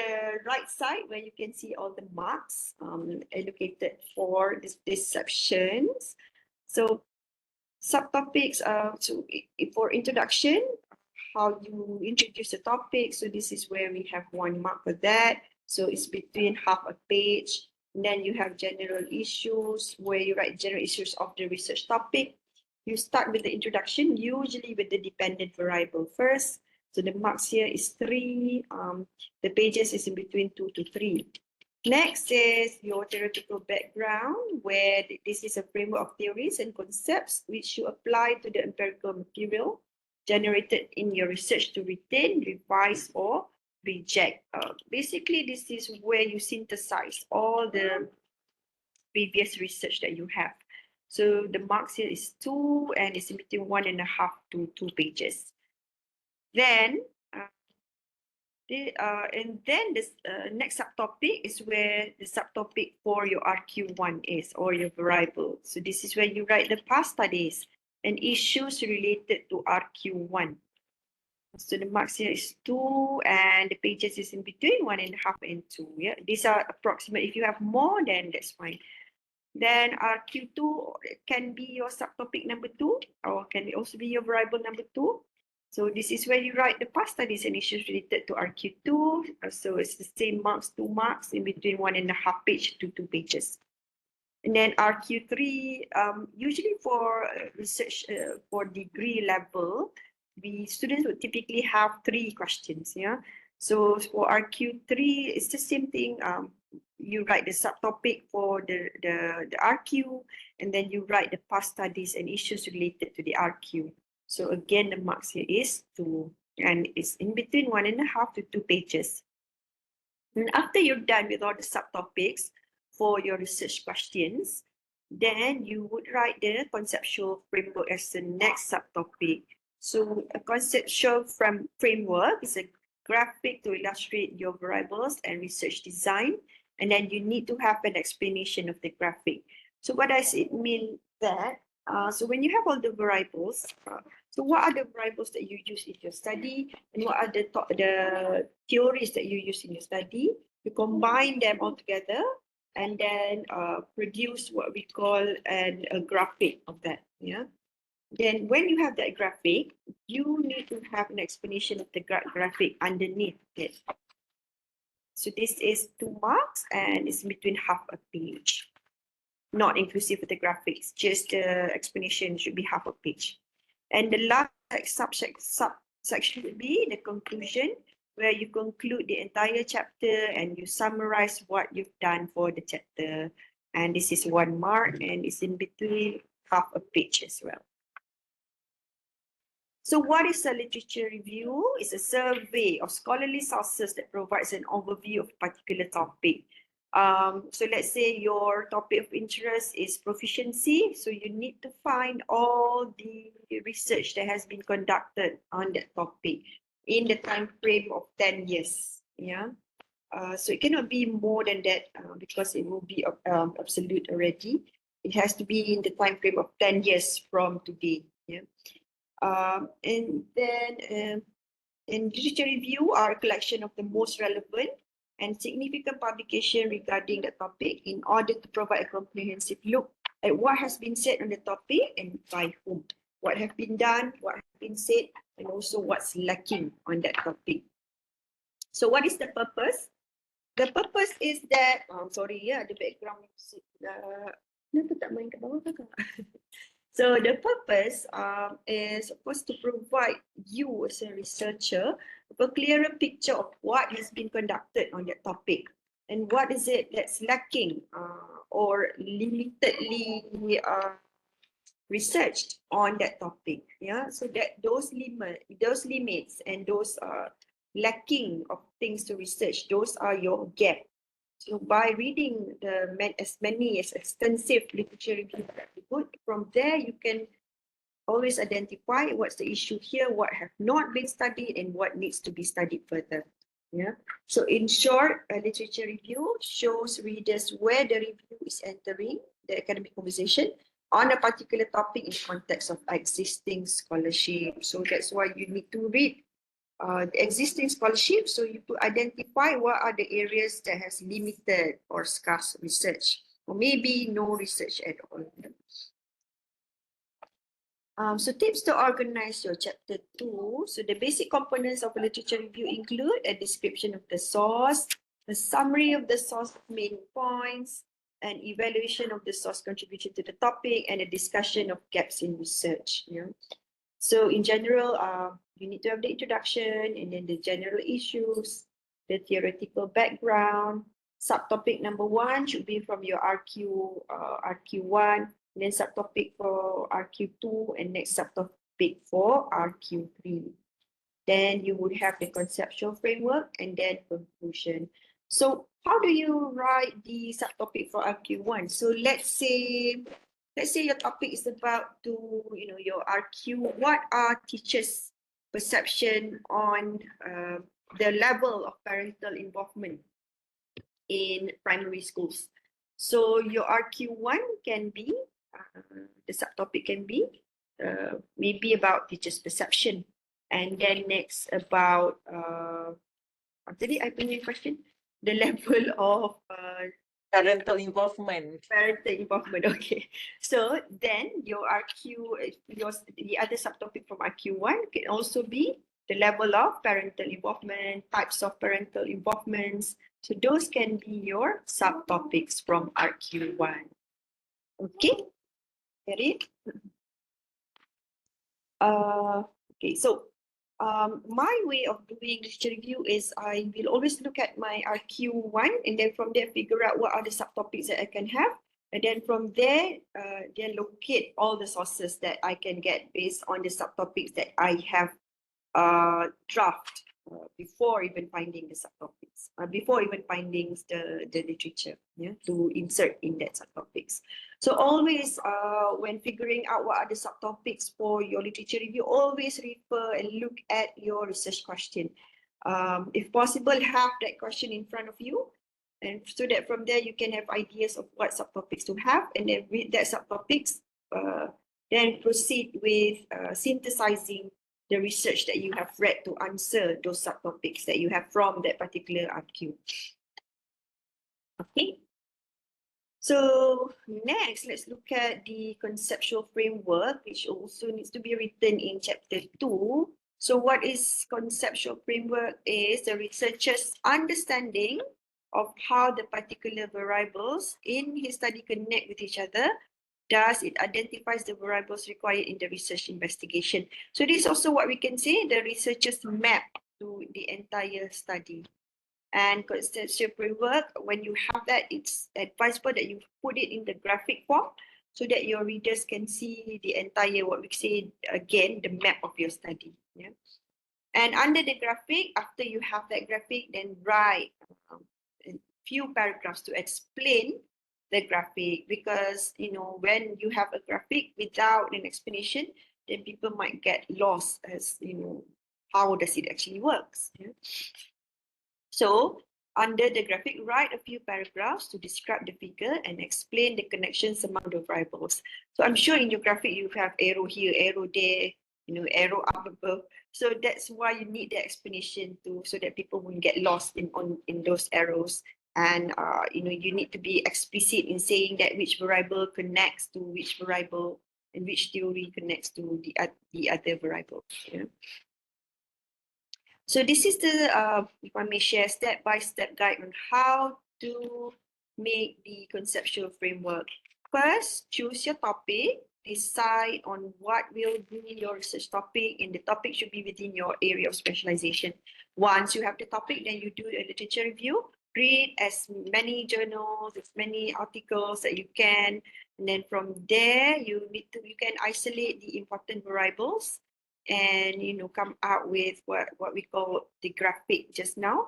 right side, where you can see all the marks allocated for these sections. So subtopics, for introduction, how you introduce the topic. So this is where we have 1 mark for that. So it's between half a page. And then you have general issues where you write general issues of the research topic. You start with the introduction, usually with the dependent variable first. So the marks here is 3. The pages is in between 2 to 3. Next is your theoretical background, where this is a framework of theories and concepts which you apply to the empirical material generated in your research to retain, revise, or reject. Basically, this is where you synthesize all the previous research that you have. So the marks here is 2, and it's in between 1.5 to 2 pages. Then, and then this next subtopic is where the subtopic for your RQ1 is, or your variable. So this is where you write the past studies and issues related to RQ1. So the marks here is 2, and the pages is in between 1.5 and 2. Yeah, these are approximate. If you have more, then that's fine. Then RQ2 can be your subtopic number 2, or can also be your variable number 2. So this is where you write the past studies and issues related to RQ2. So it's the same marks, 2 marks, in between 1.5 page to 2 pages. And then RQ3, usually for research for degree level, the students would typically have 3 questions. Yeah. So for RQ3, it's the same thing. You write the subtopic for the RQ, and then you write the past studies and issues related to the RQ. So again, the marks here is 2, and it's in between 1.5 to 2 pages. And after you're done with all the subtopics for your research questions, then you would write the conceptual framework as the next subtopic. So a conceptual framework is a graphic to illustrate your variables and research design. And then you need to have an explanation of the graphic. So what does it mean that? So when you have all the variables, so what are the variables that you use in your study, and what are the theories that you use in your study? You combine them all together and then produce what we call a graphic of that. Yeah. Then when you have that graphic, you need to have an explanation of the graphic underneath it. So this is 2 marks, and it's between half a page, not inclusive of the graphics, just the explanation should be half a page. And the last subsection would be the conclusion, where you conclude the entire chapter and you summarize what you've done for the chapter. And this is 1 mark, and it's in between half a page as well. So what is a literature review? It's a survey of scholarly sources that provides an overview of a particular topic. So let's say your topic of interest is proficiency. So you need to find all the research that has been conducted on that topic in the time frame of 10 years. Yeah. So it cannot be more than that because it will be absolute already. It has to be in the time frame of 10 years from today. Yeah. And then in literature review are a collection of the most relevant and significant publication regarding the topic in order to provide a comprehensive look at what has been said on the topic and by whom, what have been done, what has been said, and also what's lacking on that topic. So what is the purpose? The purpose is that, the background music. Kenapa tak main kat bawah kakak? So the purpose is supposed to provide you as a researcher a clearer picture of what has been conducted on that topic and what is it that's lacking or limitedly researched on that topic. Yeah, so that those limits and those lacking of things to research, those are your gap. So by reading as extensive literature reviews that you put, from there you can always identify what's the issue here, what have not been studied, and what needs to be studied further. Yeah. So in short, a literature review shows readers where the review is entering the academic conversation on a particular topic in context of existing scholarship. So that's why you need to read the existing scholarship, so you to identify what are the areas that has limited or scarce research, or maybe no research at all. So tips to organize your chapter 2. So the basic components of a literature review include a description of the source, a summary of the source main points, an evaluation of the source contribution to the topic, and a discussion of gaps in research. So in general, you need to have the introduction and then the general issues, the theoretical background. Subtopic number 1 should be from your RQ1, and then subtopic for RQ2, and next subtopic for RQ3. Then you would have the conceptual framework and then conclusion. So how do you write the subtopic for RQ1? So let's say your topic is about your RQ. What are teachers' perception on the level of parental involvement in primary schools? So your RQ1 can be, the subtopic can be maybe about teachers' perception. And then next about, after that, I punya question, the level of Parental involvement. parental involvement. Okay. So then your the other subtopic from RQ1 can also be the level of parental involvement, types of parental involvements. So those can be your subtopics from RQ1. Okay. Get it? Okay. So my way of doing literature review is I will always look at my RQ1 and then from there figure out what are the subtopics that I can have. And then from there, then locate all the sources that I can get based on the subtopics that I have draft before even finding the subtopics, before even finding the literature, to insert in that subtopics. So always, when figuring out what are the subtopics for your literature review, always refer and look at your research question. If possible, have that question in front of you, and so that from there you can have ideas of what subtopics to have, and then read that subtopics, then proceed with synthesizing the research that you have read to answer those subtopics that you have from that particular RQ. Okay. So next, let's look at the conceptual framework, which also needs to be written in chapter 2. So what is conceptual framework is the researcher's understanding of how the particular variables in his study connect with each other. Thus, it identifies the variables required in the research investigation. So this is also what we can say, the researcher's map to the entire study. And conceptual framework, when you have that, it's advisable that you put it in the graphic form so that your readers can see the entire, what we say again, the map of your study. And under the graphic, after you have that graphic, then write a few paragraphs to explain the graphic, because when you have a graphic without an explanation, then people might get lost as how does it actually works. So under the graphic, write a few paragraphs to describe the figure and explain the connections among the variables. So I'm sure in your graphic you have arrow here, arrow there, arrow up above. So that's why you need the explanation so that people won't get lost in those arrows. And you need to be explicit in saying that which variable connects to which variable and which theory connects to the other variable. So this is the, if I may share, step-by-step guide on how to make the conceptual framework. First, choose your topic, decide on what will be your research topic, and the topic should be within your area of specialization. Once you have the topic, then you do a literature review, read as many journals, as many articles that you can, and then from there, you can isolate the important variables and come out with what we call the graphic just now.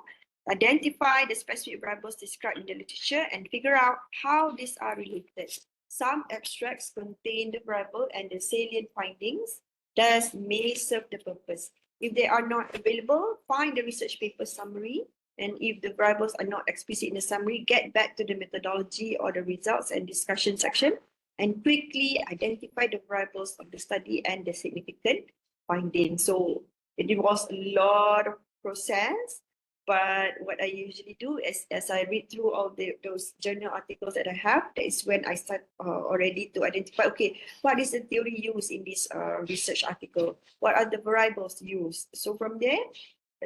Identify the specific variables described in the literature and figure out how these are related. Some abstracts contain the variable and the salient findings, thus may serve the purpose. If they are not available, find the research paper summary, and if the variables are not explicit in the summary, get back to the methodology or the results and discussion section and quickly identify the variables of the study and the significant findings. So it involves a lot of process, but what I usually do is, as I read through all those journal articles that I have, that is when I start already to identify, okay, what is the theory used in this research article? What are the variables used? So from there,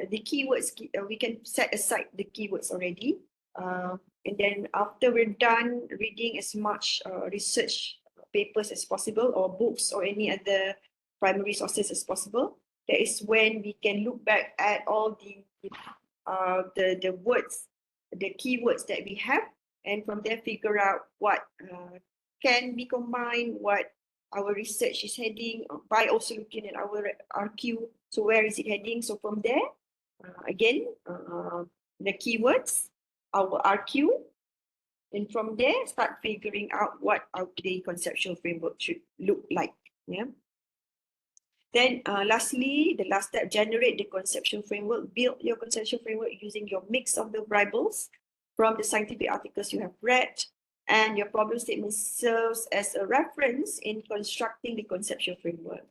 the keywords, we can set aside the keywords already. And then after we're done reading as much research papers as possible, or books or any other primary sources as possible, that is when we can look back at all the words, the keywords that we have, and from there figure out what can be combined, what our research is heading, by also looking at our RQ. So where is it heading? So from there, again, the keywords, our RQ, and from there start figuring out what the conceptual framework should look like. Yeah. Then lastly, the last step, generate the conceptual framework. Build your conceptual framework using your mix of the variables from the scientific articles you have read, and your problem statement serves as a reference in constructing the conceptual framework.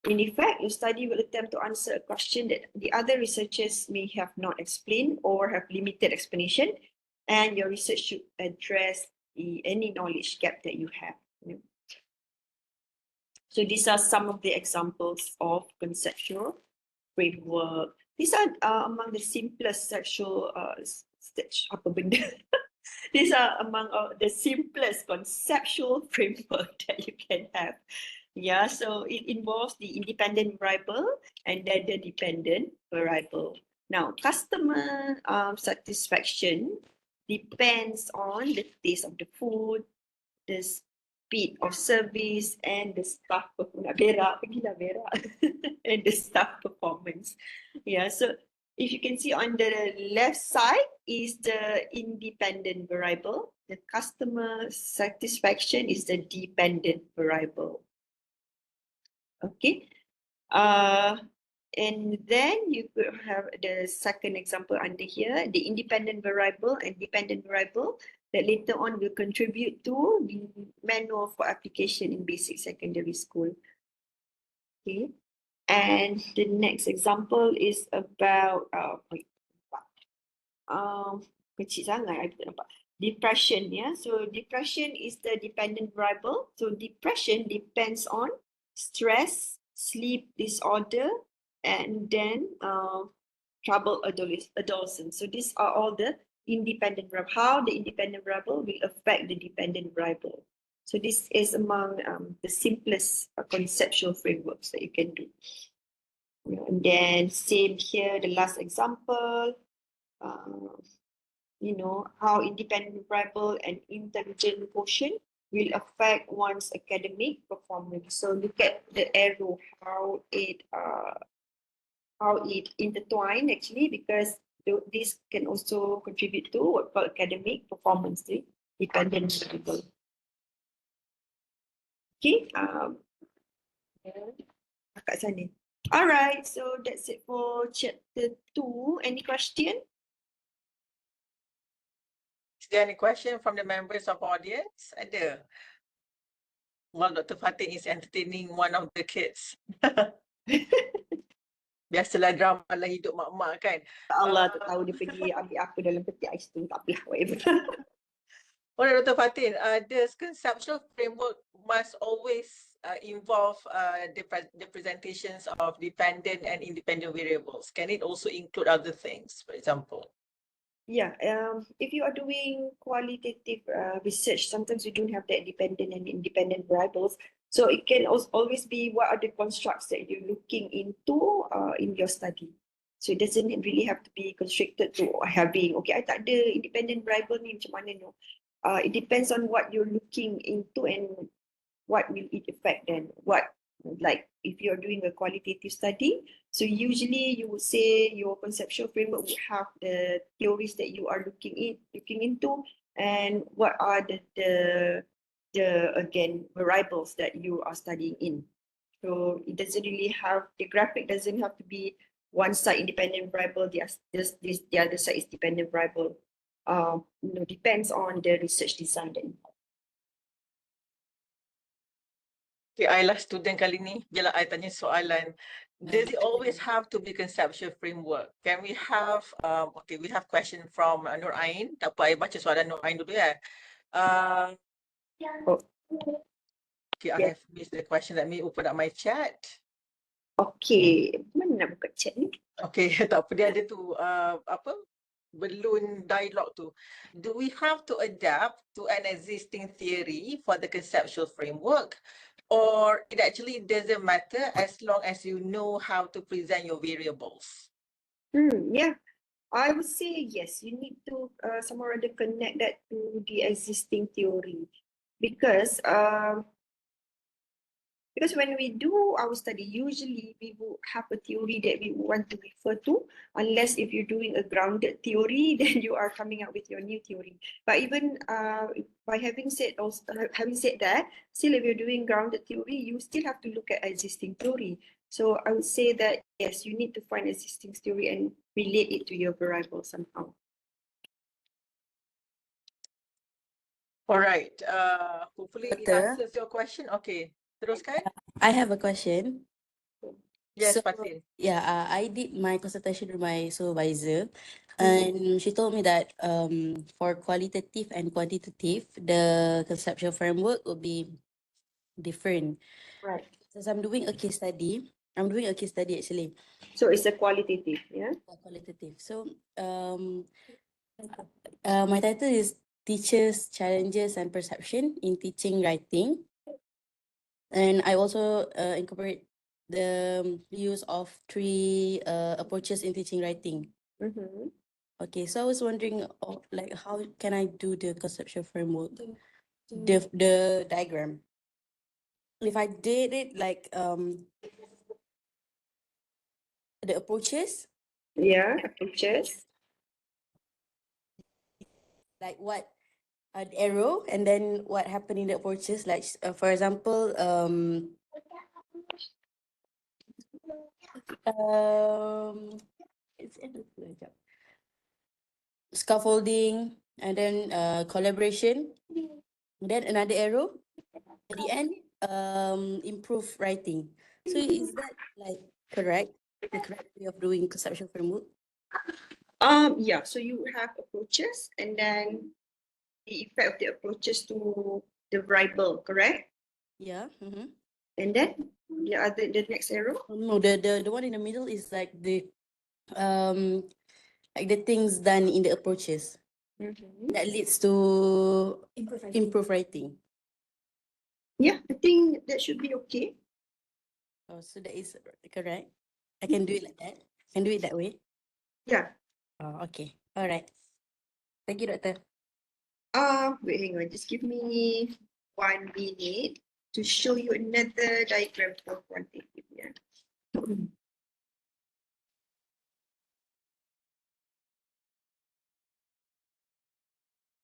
In effect, your study will attempt to answer a question that the other researchers may have not explained or have limited explanation, and your research should address any knowledge gap that you have. So these are some of the examples of conceptual framework. These are among the simplest These are among the simplest conceptual framework that you can have. Yeah, so it involves the independent variable and then the dependent variable. Now, customer satisfaction depends on the taste of the food, the speed of service, and the staff and the staff performance. Yeah, so if you can see on the left side is the independent variable. The customer satisfaction is the dependent variable. Okay. And then you could have the second example under here, the independent variable and dependent variable that later on will contribute to the manual for application in basic secondary school. Okay. And the next example is about kecil sangat I tak nampak. Depression, yeah. So depression is the dependent variable. So depression depends on stress, sleep disorder, and then trouble adolescence. So these are all the independent variable. How the independent variable will affect the dependent variable. So this is among the simplest conceptual frameworks that you can do. And then same here, the last example. How independent variable and intelligent quotient will affect one's academic performance. So look at the arrow, how it intertwined actually, because this can also contribute to what called academic performance, the dependent variable. Okay, kat sana. Alright, so that's it for chapter 2. Any question? Is there any question from the members of audience? Ada. Well, Dr. Fatin is entertaining one of the kids. Biasalah drama lah hidup mak-mak kan. Allah tak tahu dia pergi ambil apa dalam peti ais tu, tak apalah, whatever. Alright, Dr. Fatin, does conceptual framework must always involve the presentations of dependent and independent variables? Can it also include other things, for example? Yeah, if you are doing qualitative research, sometimes you don't have that dependent and independent variables. So it can always be what are the constructs that you're looking into in your study. So it doesn't really have to be constricted to having, okay, I tak ada independent variable ni macam mana, no. It depends on what you're looking into and what will it affect then. Like if you're doing a qualitative study, so usually you would say your conceptual framework would have the theories that you are looking into, and what are the again variables that you are studying in. So it doesn't really have, the graphic doesn't have to be one side independent variable, the other side is dependent variable. Depends on the research design that you have. Okay, I lah student kali ni, bila I tanya soalan, does it always have to be conceptual framework? Can we have, okay, we have question from Nur Ain. Tak apa, I baca soalan Nur Ain dulu ya. Okay, I have missed the question. Let me open up my chat. Okay, mana nak buka chat ni? Okay, tak apa, dia ada tu apa, balloon dialogue tu. Do we have to adapt to an existing theory for the conceptual framework, or it actually doesn't matter as long as you know how to present your variables? Yeah, I would say yes. You need to somehow or other connect that to the existing theory, because when we do our study, usually we will have a theory that we want to refer to, unless if you're doing a grounded theory, then you are coming up with your new theory. But even by having said that, still if you're doing grounded theory, you still have to look at existing theory. So I would say that yes, you need to find existing theory and relate it to your variable somehow. All right. Hopefully it Doctor? answers your question. Okay. Teruskan. I have a question. Yes, So, Fatin. yeah, I did my consultation with my supervisor, Mhm. and she told me that for qualitative and quantitative, the conceptual framework will be different. Right. Since I'm doing a case study actually, So it's a qualitative, yeah. qualitative. So, my title is Teachers, Challenges and Perception in Teaching Writing. And I also incorporate the use of three approaches in teaching writing. Mm-hmm. Okay, so I was wondering, like, how can I do the conceptual framework, the diagram? If I did it like the approaches, Yeah, approaches. like what the arrow, and then what happened in the approaches, like for example, it's scaffolding, and then collaboration, then another arrow at the end, improve writing. So is that like correct? The correct way of doing conceptual framework? Yeah, so you have approaches and then the effect of the approaches to the variable, correct? Yeah. Mm-hmm. And then the next arrow. No, the one in the middle is um like the things done in the approaches Mm-hmm. that leads to improve writing. Yeah, I think that should be okay. Oh, so that is correct. I can do it like that. I can do it that way. Yeah. Oh, okay. All right. Thank you, doctor. Wait, hang on. Just give me 1 minute to show you another diagram for quantitative. Yeah.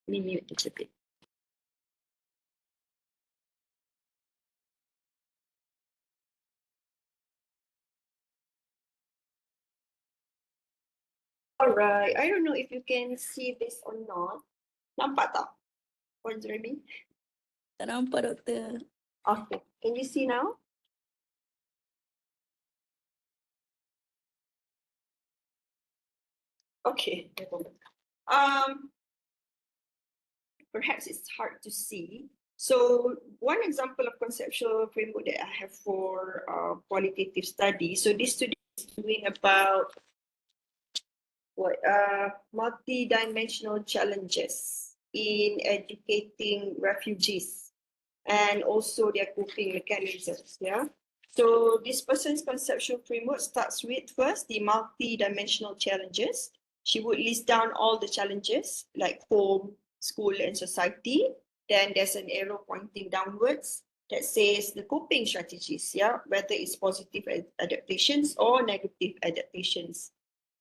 Let me mute this a bit. Alright, I don't know if you can see this or not. Nampak tak? Puan Jeremy? Tak nampak, doktor. Okay, can you see now? Okay, perhaps it's hard to see. So one example of conceptual framework that I have for qualitative study. So this student is doing about multi-dimensional challenges in educating refugees and also their coping mechanisms. Yeah. So this person's conceptual framework starts with first the multi-dimensional challenges. She would list down all the challenges like home, school, and society. Then there's an arrow pointing downwards that says the coping strategies, yeah, whether it's positive adaptations or negative adaptations.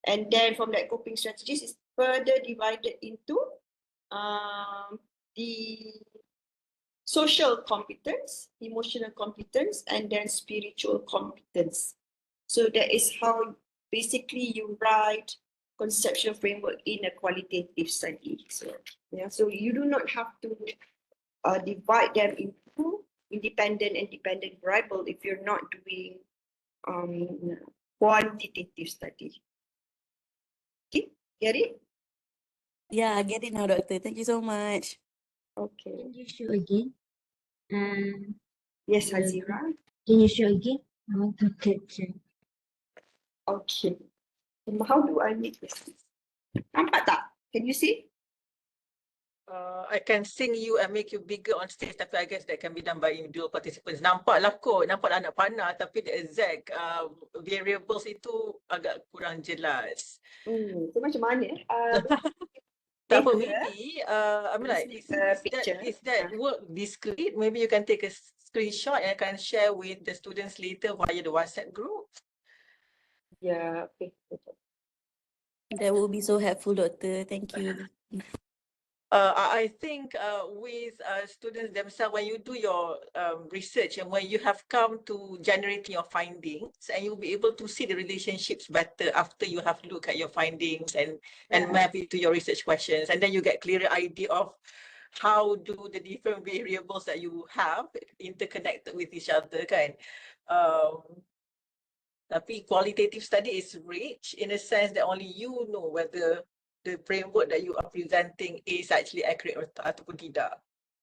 And then from that coping strategies, it's further divided into the social competence, emotional competence, and then spiritual competence. So that is how basically you write conceptual framework in a qualitative study. So yeah, so you do not have to divide them into independent and dependent variable if you're not doing quantitative study. Okay, get it? Yeah, I get it now, doctor. Thank you so much. Okay. Can you show again? Yes, Yeah. Hazira. Can you show again? I want to capture. Okay. How do I make this? Nampak tak? Can you see? I can sing you and make you bigger on stage, tapi I guess that can be done by individual participants. Nampaklah kot, nampaklah anak panah, tapi the exact variables itu agak kurang jelas. So macam mana? Tak apa, Later, maybe, I mean like, let's make a picture. is that work discrete? Maybe you can take a screenshot and can share with the students later via the WhatsApp group. Yeah, okay. That will be so helpful, Doctor. Thank you. I think with students themselves, when you do your research and when you have come to generating your findings, and you'll be able to see the relationships better after you have looked at your findings and map it to your research questions, and then you get clearer idea of how do the different variables that you have interconnected with each other, kan? Tapi qualitative study is rich in a sense that only you know whether the framework that you are presenting is actually accurate ataupun tidak,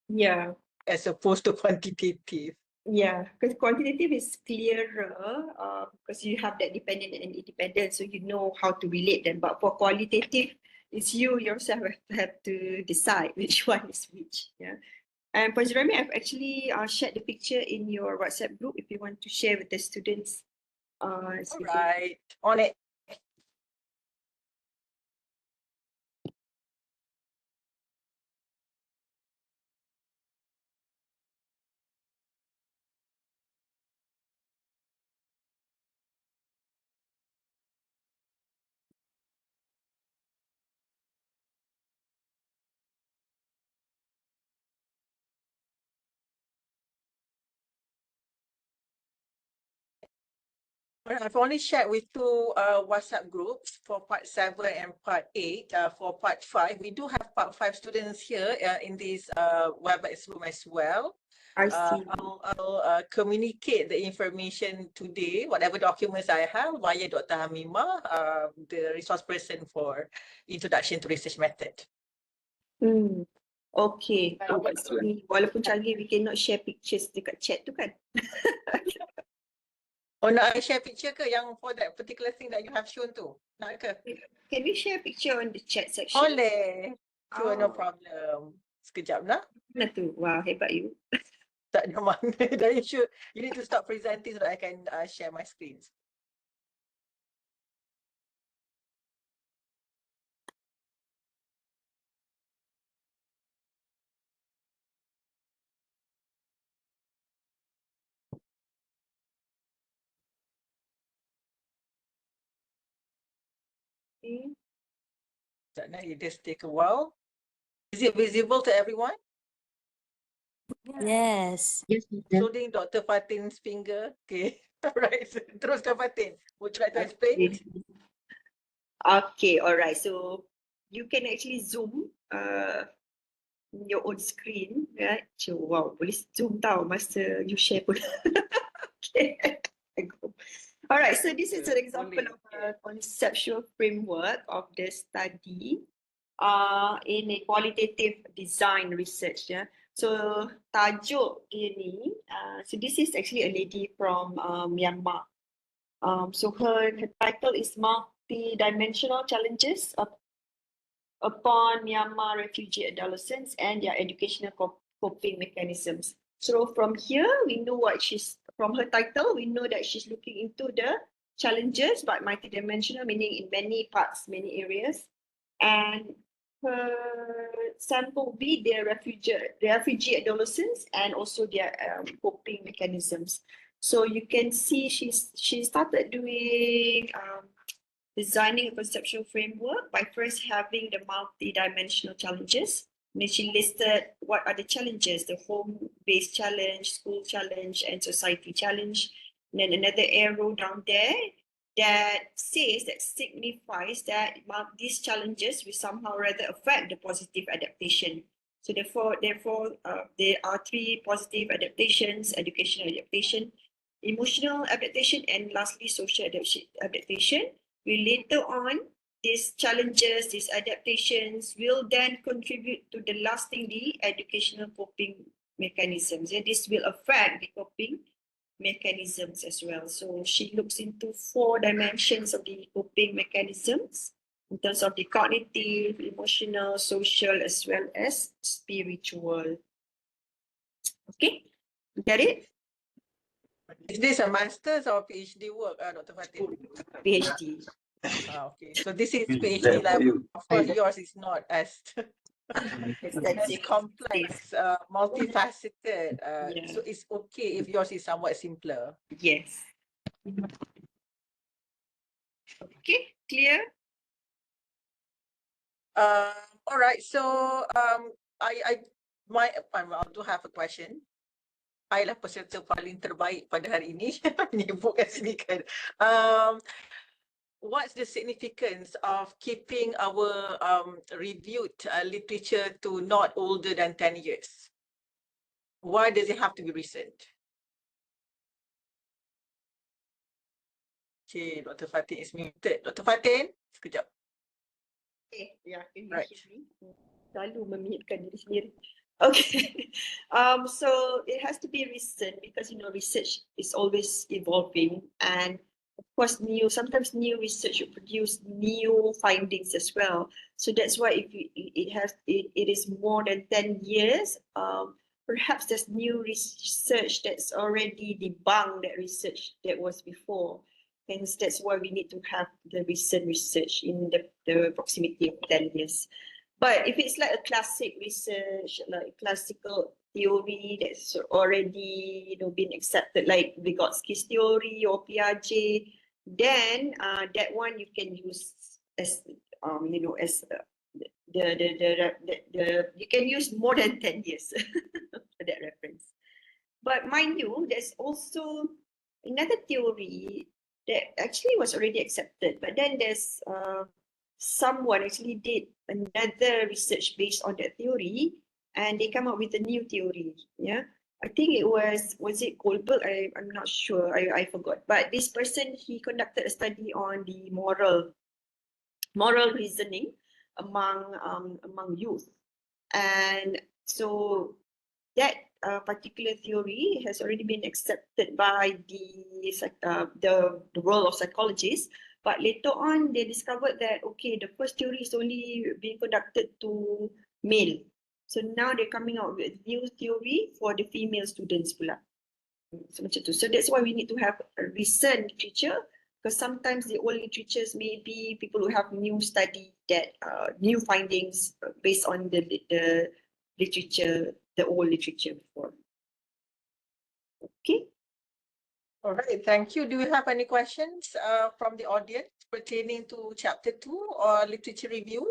Yeah. as opposed to quantitative. Yeah, because quantitative is clearer because you have that dependent and independent, so you know how to relate them. But for qualitative, it's you yourself have to decide which one is which. Yeah. And for Jeremy, I've actually shared the picture in your WhatsApp group if you want to share with the students. All right, on it. I've only shared with two WhatsApp groups for part 7 and part 8. For part 5, we do have part 5 students here in this WebEx room as well. I see. I'll communicate the information today, whatever documents I have, via Dr. Hamima, the resource person for Introduction to Research Method. Okay. Walaupun canggih, we cannot share pictures dekat chat tu kan? Oh, nak I share picture ke yang for that particular thing that you have shown tu? Nak ke? Can we share picture on the chat section? Boleh. Sure, no Oh. problem. Sekejap nak. Mana tu? Wah, hebat you. Tak ada mana. Then you need to stop presenting so that I can share my screens. Okay. It just take a while. Is it visible to everyone? Yes. Yes, Including Dr. Fatin's finger. Okay. Right. Teruskan Fatin. Would you like to explain? Okay, all right. So you can actually zoom your own screen, right? So, wow, boleh zoom tau masa you share pun. Okay. All right, so this is an example of a conceptual framework of the study in a qualitative design research. Yeah. So tajuk dia ni, so this is actually a lady from Myanmar. So her title is Multi-Dimensional Challenges upon Myanmar refugee adolescents and their educational coping mechanisms. So from here, we know from her title, we know that she's looking into the challenges, but multidimensional, meaning in many parts, many areas. And her sample will be their refugee adolescents and also their coping mechanisms. So you can see she started doing designing a conceptual framework by first having the multi-dimensional challenges. And then she listed what are the challenges, the home-based challenge, school challenge, and society challenge. And then another arrow down there that signifies that these challenges will somehow rather affect the positive adaptation. So therefore, there are 3 positive adaptations: educational adaptation, emotional adaptation, and lastly, social adaptation. We later on, these challenges, these adaptations will then contribute to the lastingly educational coping mechanisms. And this will affect the coping mechanisms as well. So she looks into 4 dimensions of the coping mechanisms in terms of the cognitive, emotional, social, as well as spiritual. Okay, get it? Is this a master's or PhD work, Dr. Fatin? PhD. Okay, so this is PhD level. Of course, yours is not as That's as it. complex, multifaceted. Yeah. So it's okay if yours is somewhat simpler. Yes. Okay, clear? All right. So I do have a question. I lah peserta paling terbaik pada hari ini. Menyebutkan sini kan. What's the significance of keeping our reviewed literature to not older than 10 years? Why does it have to be recent? Okay, Dr. Fatin is muted. Dr. Fatin, sekejap. Okay, yeah, can you Right. hear me? Selalu memihitkan diri sendiri. Okay, so it has to be recent because research is always evolving, and of course sometimes new research will produce new findings as well. So that's why if it is more than 10 years, perhaps there's new research that's already debunked that research that was before. Hence, that's why we need to have the recent research in the proximity of 10 years. But if it's like a classic research, like classical theory that's already been accepted, like Vygotsky's theory or Piaget, then that one you can use as you can use more than 10 years for that reference. But mind you, there's also another theory that actually was already accepted, but then there's someone actually did another research based on that theory, and they come up with a new theory. Yeah, I think it was it Goldberg? I'm not sure. I forgot. But this person, he conducted a study on the moral reasoning among youth, and so that particular theory has already been accepted by the world of psychologists. But later on, they discovered that, okay, the first theory is only being conducted to male. So now they're coming out with new theory for the female students pula. So macam tu. So that's why we need to have a recent literature, because sometimes the old literatures may be people who have new study that new findings based on the literature, the old literature before. Okay. All right, thank you. Do we have any questions from the audience pertaining to chapter 2 or literature review?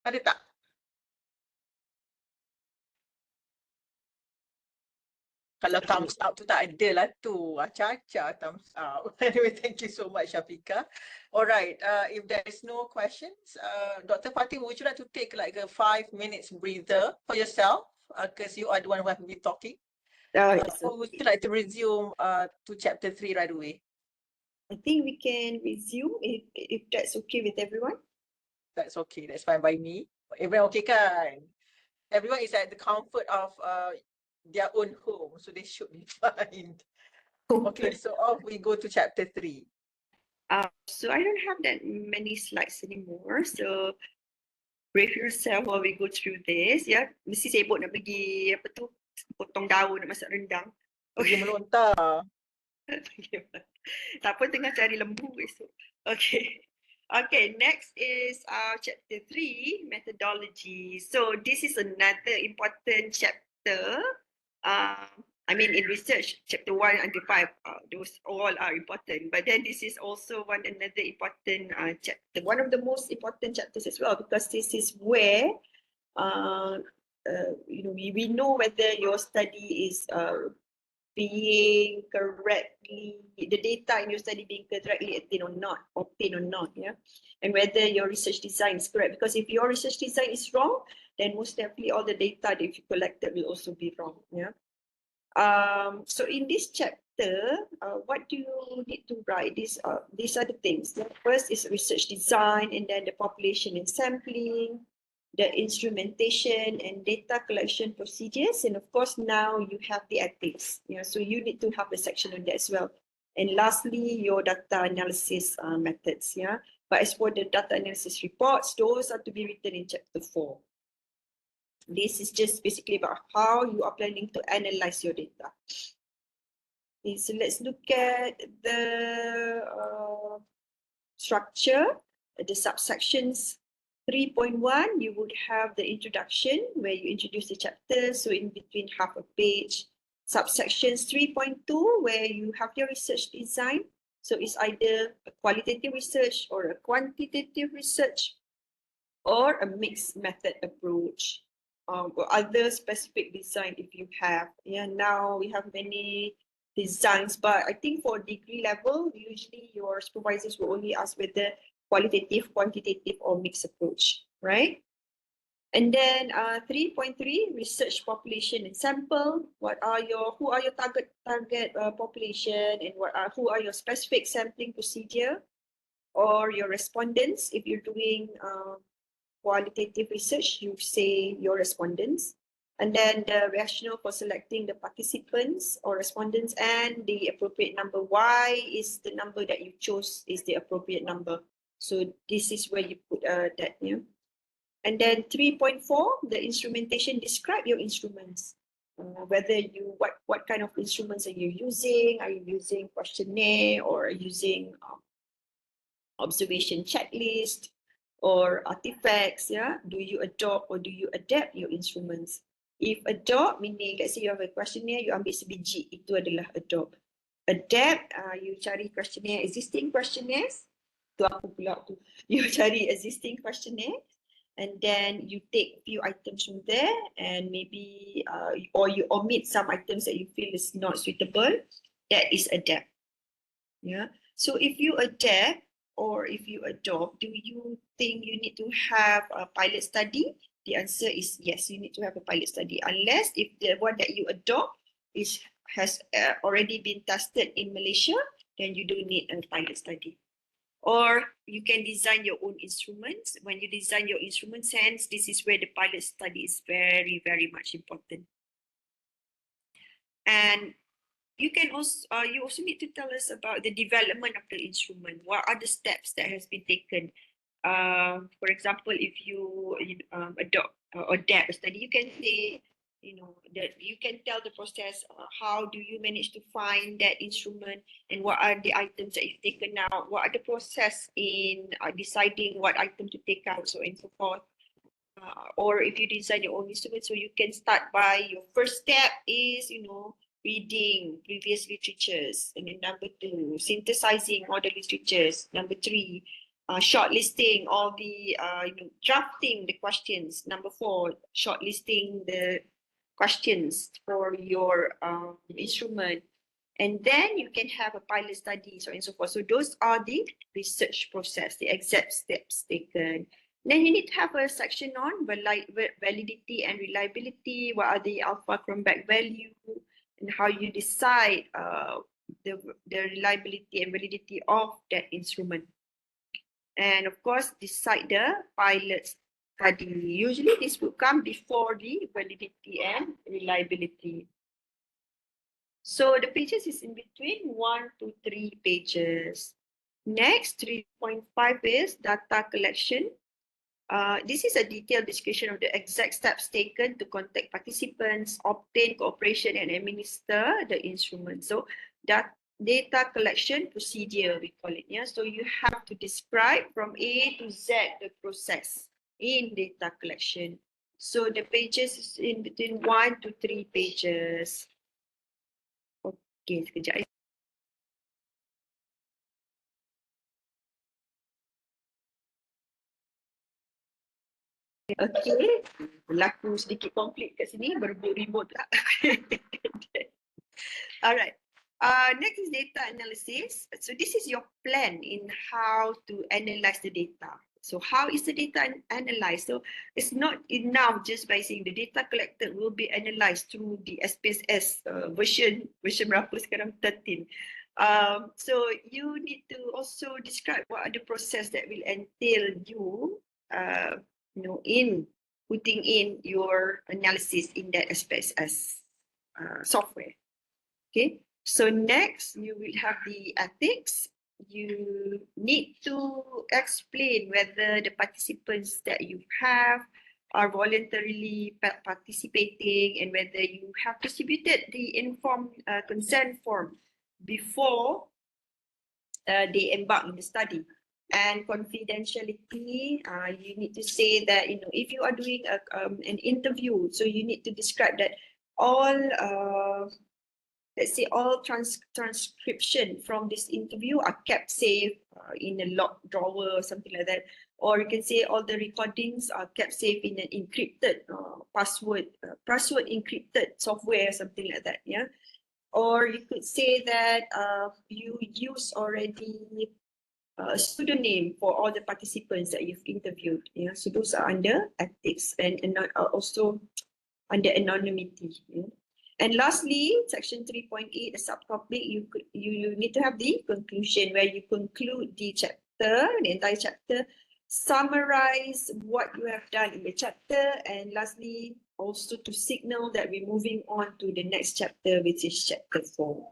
Ada tak? Kalau thumbs up tu tak ada lah tu. Acah-acah thumbs up. Anyway, thank you so much, Shafika. All right, if there is no questions, Dr. Fatin, would you like to take like a 5 minutes breather for yourself? Because you are the one who have been talking. Or would you like to resume to chapter 3 right away? I think we can resume if that's okay with everyone. That's okay. That's fine by me. Everyone okay kan? Everyone is at the comfort of their own home, so they should be fine. Okay, so off we go to chapter 3. So I don't have that many slides anymore. So brave yourself while we go through this. Ya, mesti sibuk nak pergi potong daun nak masak rendang. Pergi melontar. Tak apa, tengah cari lembu esok. Okay. Okay, next is chapter 3, methodology. So this is another important chapter. I mean, in research, chapter 1 until 5, those all are important. But then this is also another important chapter, one of the most important chapters as well, because this is where we know whether your study is being correctly, the data in your study being correctly obtained or not, yeah, and whether your research design is correct. Because if your research design is wrong, then most definitely all the data that you collected will also be wrong, yeah. So in this chapter, what do you need to write? These are the things. The first is research design, and then the population and sampling, the instrumentation and data collection procedures, and of course now you have the ethics. Yeah, so you need to have a section on that as well. And lastly, your data analysis methods. Yeah, but as for the data analysis reports, those are to be written in chapter 4. This is just basically about how you are planning to analyze your data. Okay, so let's look at the structure, the subsections. 3.1, you would have the introduction where you introduce the chapter, so in between half a page. Subsections 3.2, where you have your research design. So it's either a qualitative research or a quantitative research or a mixed method approach. Or other specific design if you have. Yeah, now we have many designs, but I think for degree level, usually your supervisors will only ask whether qualitative, quantitative, or mixed approach, right? And then 3.3, research population and sample. Who are your target population, and who are your specific sampling procedure, or your respondents? If you're doing qualitative research, you say your respondents. And then the rationale for selecting the participants or respondents and the appropriate number. Why is the number that you chose is the appropriate number? So this is where you put that. Yeah. And then 3.4, the instrumentation. Describe your instruments. Whether what kind of instruments are you using? Are you using questionnaire or using observation checklist or artifacts? Yeah, do you adopt or do you adapt your instruments? If adopt, meaning let's say you have a questionnaire, you ambil sebiji, itu adalah adopt. Adapt, you cari questionnaire, existing questionnaires, tu apa pula tu? You cari existing questionnaire, and then you take few items from there, and maybe or you omit some items that you feel is not suitable. That is adapt. Yeah. So if you adapt or if you adopt, do you think you need to have a pilot study? The answer is yes, you need to have a pilot study, unless if the one that you adopt has already been tested in Malaysia, then you don't need a pilot study. Or you can design your own instruments. When you design your instruments, hence this is where the pilot study is very, very much important. And you can also you also need to tell us about the development of the instrument. What are the steps that has been taken? For example, if you adopt or adapt a study, you can say, that you can tell the process. How do you manage to find that instrument, and what are the items that you've taken out? What are the process in deciding what item to take out, so and so forth. Or if you design your own instrument, so you can start by your first step is, reading previous literatures. And then number 2, synthesizing all the literatures. Number 3, shortlisting all the, drafting the questions. Number 4, shortlisting the questions for your instrument. And then you can have a pilot study, so and so forth. So those are the research process, the exact steps taken. Then you need to have a section on validity and reliability. What are the alpha chromback value, and how you decide the reliability and validity of that instrument. And of course, decide the pilot study. Usually this will come before the validity and reliability. So the pages is in between 1 to 3 pages. Next, 3.5 is data collection. This is a detailed description of the exact steps taken to contact participants, obtain cooperation, and administer the instrument. So that data collection procedure, we call it. Yeah. So you have to describe from A to Z the process in data collection. So the pages is in between 1 to 3 pages. Okay, sekejap. Okay, berlaku sedikit konflik kat sini, berebut remote lah. Alright, next is data analysis. So this is your plan in how to analyze the data. So how is the data analyzed? So it's not enough just by saying the data collected will be analyzed through the SPSS version berapa sekarang 13. So you need to also describe what are the process that will entail you in putting in your analysis in that aspect as software. Okay, so next you will have the ethics. You need to explain whether the participants that you have are voluntarily participating and whether you have distributed the informed consent form before they embark on the study. And confidentiality, you need to say that, you know, if you are doing an interview, so you need to describe that all let's say all transcription from this interview are kept safe in a locked drawer or something like that. Or you can say all the recordings are kept safe in an encrypted password encrypted software or something like that. Yeah. Or you could say that you use already a pseudonym for all the participants that you've interviewed. Yeah. So those are under ethics and also under anonymity. Yeah. And lastly, section 3.8, the subtopic, you need to have the conclusion where you conclude the chapter, the entire chapter, summarize what you have done in the chapter, and lastly, also to signal that we're moving on to the next chapter, which is chapter 4.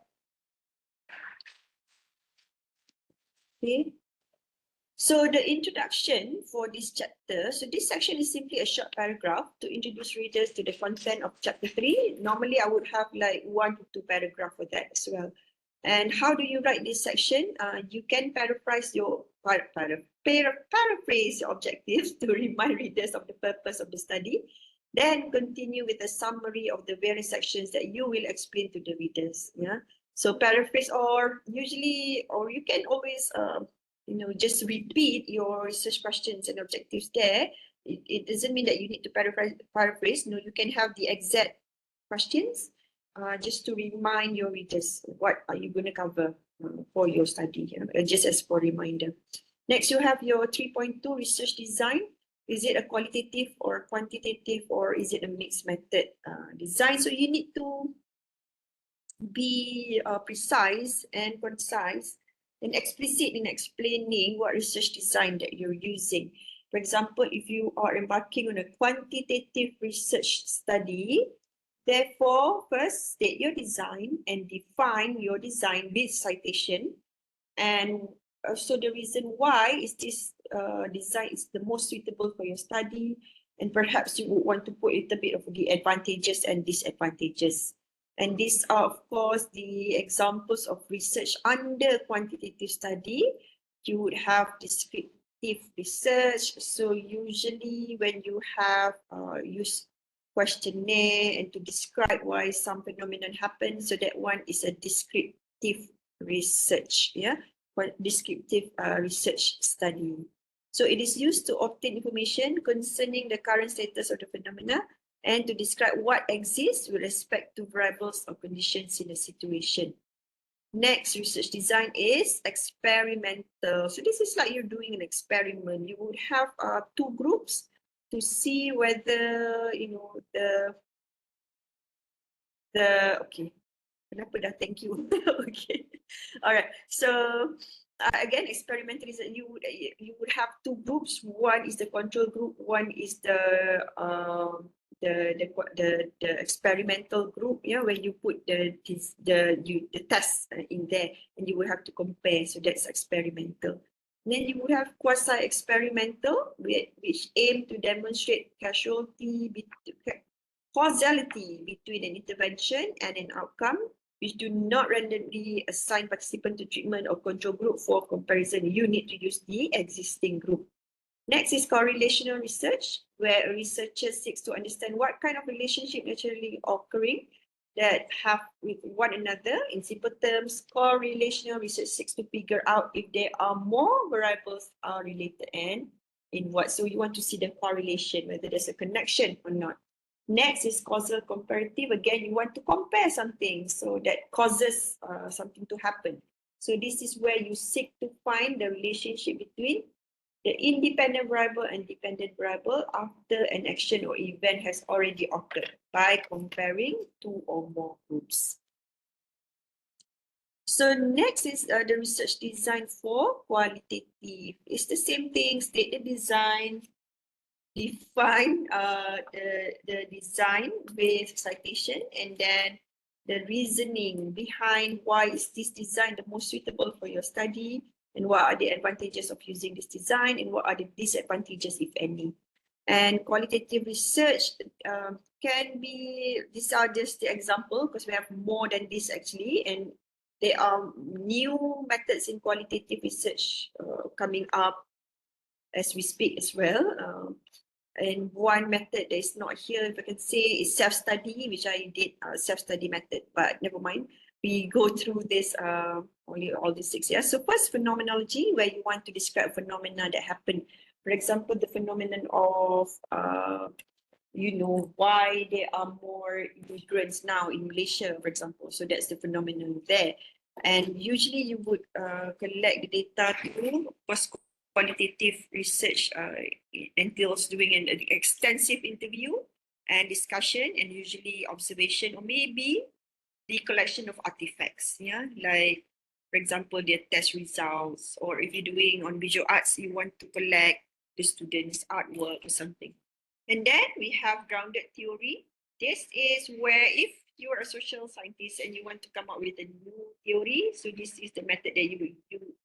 Okay. So the introduction for this chapter, so this section is simply a short paragraph to introduce readers to the content of chapter 3. Normally I would have like 1 to 2 paragraphs for that as well. And how do you write this section? You can paraphrase your paraphrase your objectives to remind readers of the purpose of the study. Then continue with a summary of the various sections that you will explain to the readers. Yeah. So paraphrase, or usually, or you can always you know, just repeat your research questions and objectives there. It doesn't mean that you need to paraphrase. No, you can have the exact questions just to remind your readers what are you going to cover for your study, just as for reminder. Next, you have your 3.2 research design. Is it a qualitative or quantitative, or is it a mixed method design? So you need to be precise and concise and explicit in explaining what research design that you're using. For example, if you are embarking on a quantitative research study, therefore, first state your design and define your design with citation. And so the reason why is this design is the most suitable for your study, and perhaps you would want to put a little bit of the advantages and disadvantages. And these are, of course, the examples of research under quantitative study. You would have descriptive research. So usually when you have use questionnaire and to describe why some phenomenon happens, so that one is a descriptive research, yeah, descriptive research study. So it is used to obtain information concerning the current status of the phenomena and to describe what exists with respect to variables or conditions in a situation. Next, research design is experimental. So this is like you're doing an experiment. You would have 2 groups to see whether, you know, okay. Kenapa dah thank you? Okay. All right. So again, experimentalism, you would have 2 groups. One is the control group. One is the experimental group. Yeah, when you put the test in there, and you will have to compare. So that's experimental. Then you would have quasi-experimental, which aim to demonstrate causality between an intervention and an outcome, which do not randomly assign participant to treatment or control group for comparison. You need to use the existing group. Next is correlational research, where a researcher seeks to understand what kind of relationship naturally occurring that have with one another. In simple terms, correlational research seeks to figure out if there are more variables are related and in what. So you want to see the correlation, whether there's a connection or not. Next is causal comparative. Again, you want to compare something so that causes something to happen. So this is where you seek to find the relationship between the independent variable and dependent variable after an action or event has already occurred by comparing 2 or more groups. So next is the research design for qualitative. It's the same thing, state the design, define the design with citation, and then the reasoning behind why is this design the most suitable for your study, and what are the advantages of using this design, and what are the disadvantages, if any. And qualitative research can be, these are just the example because we have more than this actually, and there are new methods in qualitative research coming up as we speak as well. And one method that is not here, if I can say, is self-study, which I did self-study method, but never mind. We go through this only all the 6 years. So first, phenomenology, where you want to describe phenomena that happen. For example, the phenomenon of, why there are more immigrants now in Malaysia, for example. So that's the phenomenon there. And usually you would collect the data through qualitative research entails doing an extensive interview and discussion, and usually observation, or maybe the collection of artifacts, like, for example, their test results, or if you're doing on visual arts, you want to collect the students' artwork or something. And then we have grounded theory. This is where if you're a social scientist and you want to come up with a new theory, so this is the method that you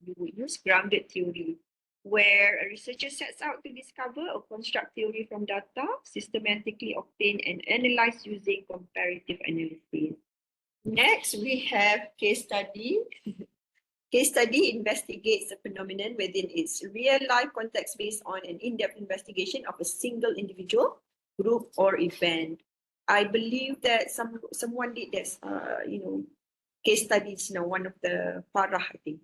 would use, grounded theory, where a researcher sets out to discover or construct theory from data, systematically obtained and analyzed using comparative analysis. Next, we have case study. Case study investigates the phenomenon within its real-life context based on an in-depth investigation of a single individual, group, or event. I believe that someone did this, case studies, one of the parah, I think.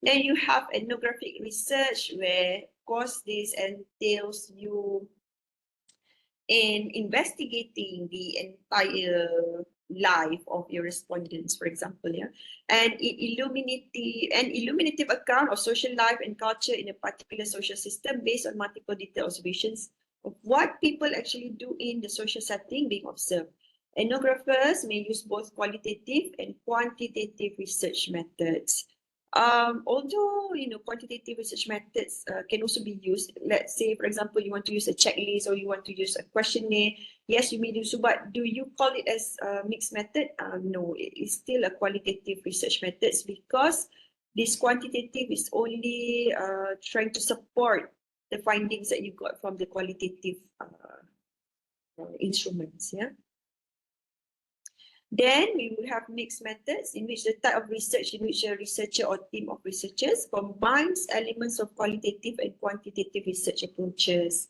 Then you have ethnographic research, where, of course, this entails you in investigating the entire life of your respondents, for example, and illuminative account of social life and culture in a particular social system based on multiple detailed observations of what people actually do in the social setting being observed. Ethnographers may use both qualitative and quantitative research methods. Although quantitative research methods can also be used. Let's say, for example, you want to use a checklist or you want to use a questionnaire. Yes, you may do so, but do you call it as a mixed method? No, it is still a qualitative research methods, because this quantitative is only trying to support the findings that you got from the qualitative instruments. Then we will have mixed methods, in which the type of research in which a researcher or team of researchers combines elements of qualitative and quantitative research approaches.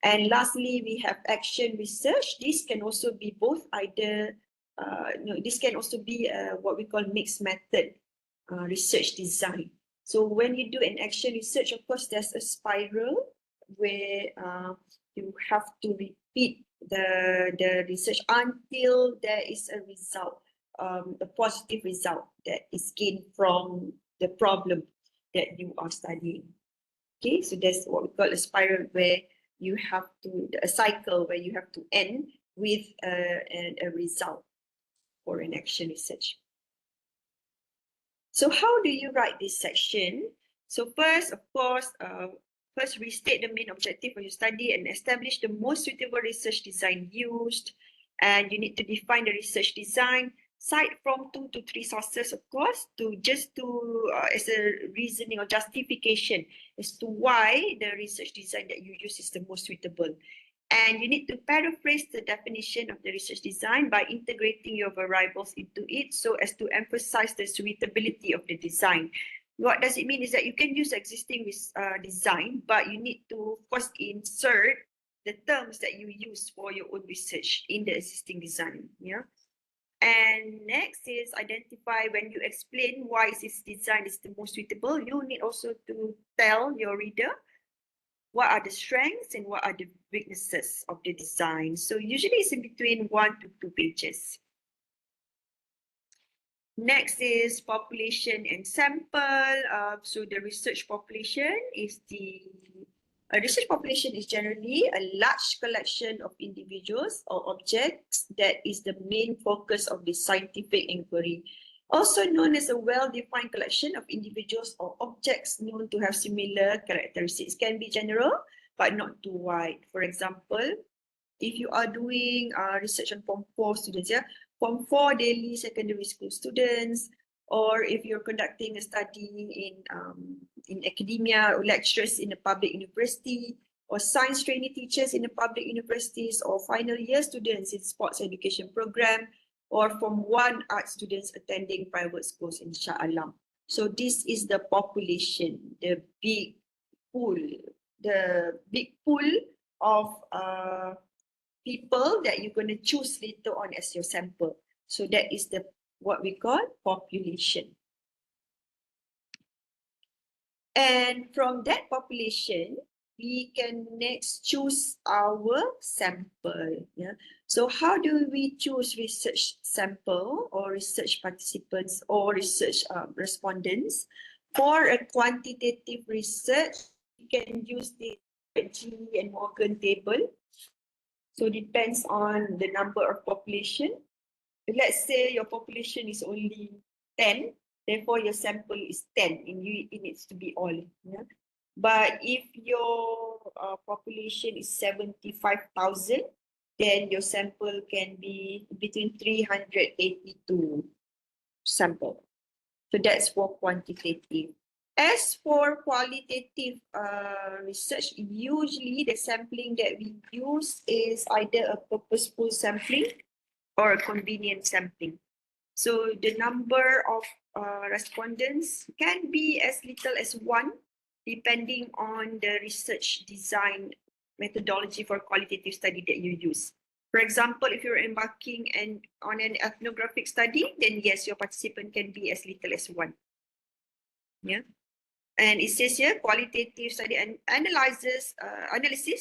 And lastly, we have action research. This can also be both either, this can also be what we call mixed method research design. So when you do an action research, of course, there's a spiral where you have to repeat the research until there is a result, a positive result that is gained from the problem that you are studying. Okay, so that's what we call a spiral, where you have to, a cycle where you have to end with a result for an action research. So how do you write this section? So first, of course, first restate the main objective of your study and establish the most suitable research design used. And you need to define the research design. Cite from 2 to 3 sources, of course, as a reasoning or justification as to why the research design that you use is the most suitable. And you need to paraphrase the definition of the research design by integrating your variables into it so as to emphasize the suitability of the design. What does it mean is that you can use existing design, but you need to, of course, insert the terms that you use for your own research in the existing design. And next is identify, when you explain why this design is the most suitable, you need also to tell your reader what are the strengths and what are the weaknesses of the design. So usually it's in between 1 to 2 pages. Next is population and sample. So the research population is a research population is generally a large collection of individuals or objects that is the main focus of the scientific inquiry. Also known as a well-defined collection of individuals or objects known to have similar characteristics. Can be general, but not too wide. For example, if you are doing research on Form 4 students, Form 4 daily secondary school students, or if you're conducting a study in academia or lecturers in a public university, or science trainee teachers in the public universities, or final year students in sports education program, or Form 1 art students attending private schools in Shah Alam. So this is the population, the big pool of people that you're going to choose later on as your sample. So that is the what we call population. And from that population, we can next choose our sample. Yeah. So how do we choose research sample or research participants or research respondents? For a quantitative research, you can use the Radzi and Morgan table. So depends on the number of population. Let's say your population is only 10, therefore your sample is 10 and it needs to be all. Yeah? But if your population is 75,000, then your sample can be between 382 sample. So that's for quantitative. As for qualitative research, usually the sampling that we use is either a purposeful sampling or a convenient sampling. So the number of respondents can be as little as 1, depending on the research design methodology for qualitative study that you use. For example, if you're embarking on an ethnographic study, then yes, your participant can be as little as 1. Yeah. And it says here, qualitative study and analysis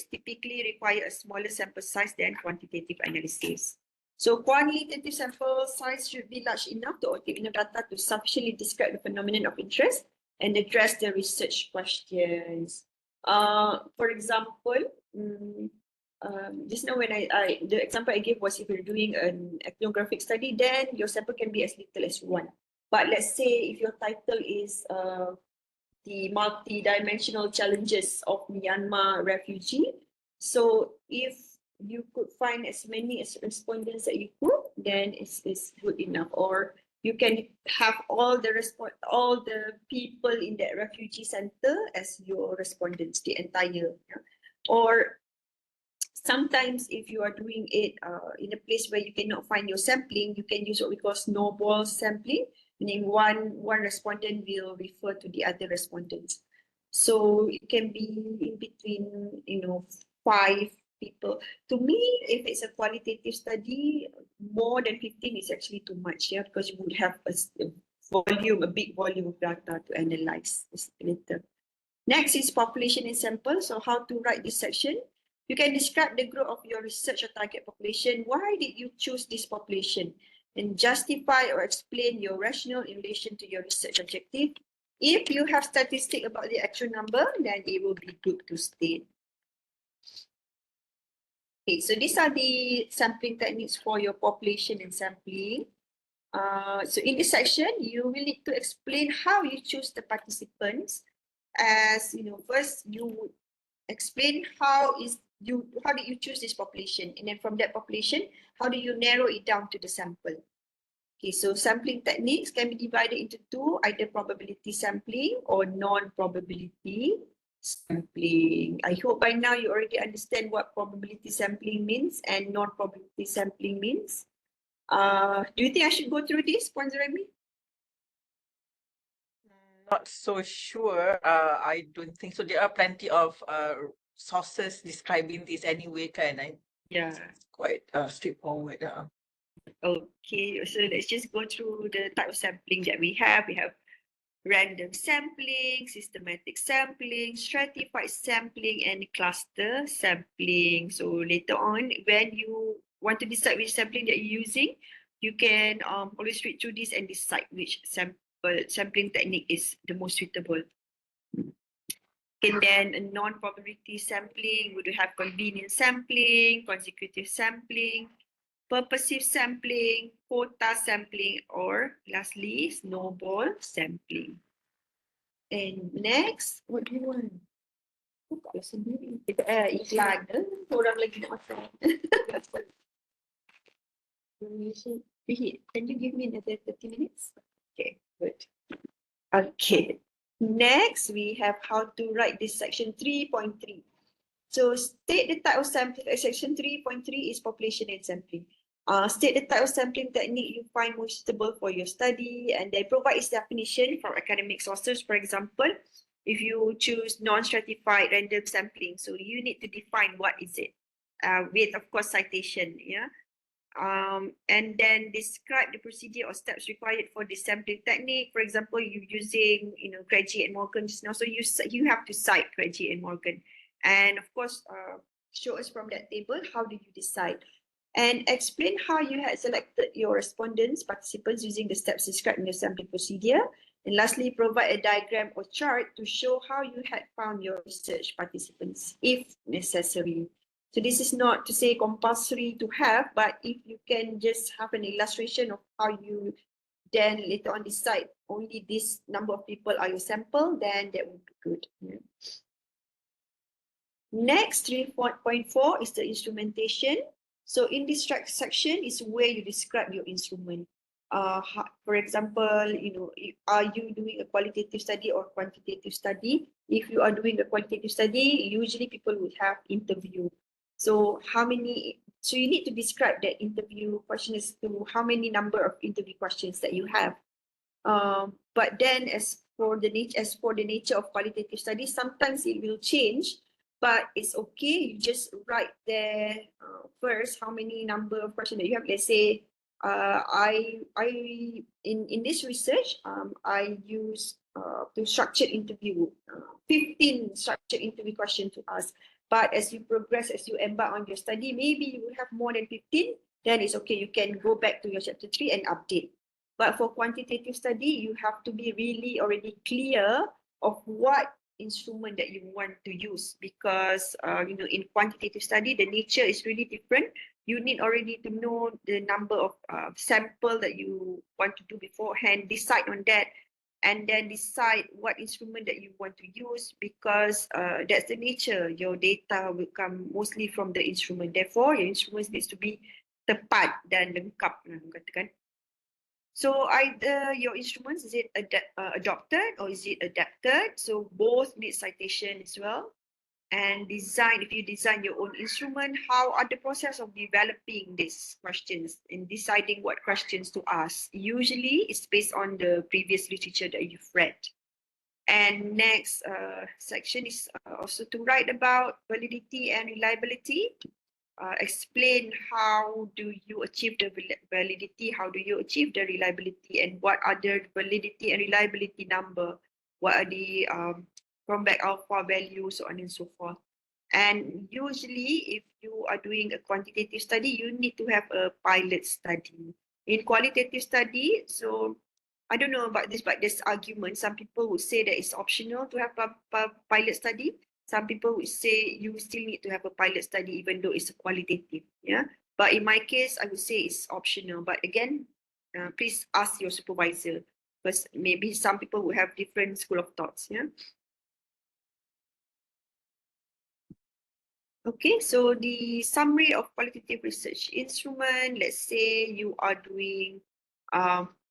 typically require a smaller sample size than quantitative analysis. So quantitative sample size should be large enough to obtain enough data to sufficiently describe the phenomenon of interest and address the research questions. For example, just now when the example I gave was if you're doing an ethnographic study, then your sample can be as little as 1. But let's say if your title is the multi-dimensional challenges of Myanmar refugee. So if you could find as many as respondents that you could, then it's good enough. Or you can have all the people in that refugee center as your respondents, the entire. Or sometimes if you are doing it in a place where you cannot find your sampling, you can use what we call snowball sampling, meaning one respondent will refer to the other respondents. So it can be in between, 5 people. To me, if it's a qualitative study, more than 15 is actually too much, because you would have a big volume of data to analyze later. Next is population and sample. So how to write this section? You can describe the group of your research or target population. Why did you choose this population? And justify or explain your rationale in relation to your research objective. If you have statistics about the actual number, then it will be good to state. Okay, so these are the sampling techniques for your population and sampling. So in this section, you will need to explain how you choose the participants. As first you would explain how did you choose this population, and then from that population, how do you narrow it down to the sample? Okay, so sampling techniques can be divided into 2, either probability sampling or non-probability sampling. I hope by now you already understand what probability sampling means and non-probability sampling means. Do you think I should go through this, Puan Zuraimi? Not so sure. I don't think so. There are plenty of sources describing this anyway, kan? Yeah. It's quite straightforward. Okay, so let's just go through the type of sampling that we have. We have random sampling, systematic sampling, stratified sampling, and cluster sampling. So later on, when you want to decide which sampling that you're using, you can always read through this and decide which sampling technique is the most suitable. And then a non-probability sampling, would have convenience sampling, consecutive sampling, purposive sampling, quota sampling, or lastly, snowball sampling. And next, what do you want? Buka lah sendiri. Iklan. Orang lagi nak makan. Can you give me another 30 minutes? Okay, good. Okay. Next, we have how to write this section 3.3. So state the type of sampling. Section 3.3 is population and sampling. State the type of sampling technique you find most suitable for your study, and then provide its definition from academic sources. For example, if you choose non-stratified random sampling, so you need to define what is it, with of course citation, yeah. And then describe the procedure or steps required for the sampling technique. For example, you're using, Radzi and Morgan just now, so you have to cite Radzi and Morgan, and of course, show us from that table how did you decide, and explain how you had selected your respondents, participants using the steps described in the sampling procedure. And lastly, provide a diagram or chart to show how you had found your research participants, if necessary. So this is not to say compulsory to have, but if you can just have an illustration of how you then later on decide only this number of people are your sample, then that would be good. Yeah. Next, 3.4 is the instrumentation. So in this section is where you describe your instrument. For example, are you doing a qualitative study or quantitative study? If you are doing a qualitative study, usually people will have interview. So you need to describe that interview question as to how many number of interview questions that you have. But then as for the nature of qualitative studies, sometimes it will change, but it's okay. You just write there first how many number of questions that you have. Let's say in this research, I use to structured interview 15 structured interview questions to ask. But as you progress, as you embark on your study, maybe you will have more than 15. Then it's okay. You can go back to your chapter 3 and update. But for quantitative study, you have to be really already clear of what instrument that you want to use, because in quantitative study, the nature is really different. You need already to know the number of sample that you want to do beforehand, decide on that, and then decide what instrument that you want to use, because that's the nature. Your data will come mostly from the instrument. Therefore, your instruments needs to be tepat dan lengkap, katakan. So either your instruments, is it adopted or is it adapted? So both need citation as well. And design, if you design your own instrument, how are the process of developing these questions and deciding what questions to ask? Usually it's based on the previous literature that you've read. And next section is also to write about validity and reliability. Explain how do you achieve the validity, how do you achieve the reliability, and what are the validity and reliability number, what are the comeback alpha values, so on and so forth. And usually if you are doing a quantitative study, you need to have a pilot study. In qualitative study, so I don't know about this, but there's argument. Some people would say that it's optional to have a pilot study. Some people would say you still need to have a pilot study even though it's a qualitative. Yeah. But in my case, I would say it's optional. But again, please ask your supervisor, because maybe some people will have different school of thoughts. Yeah. Okay, so the summary of qualitative research instrument, let's say you are doing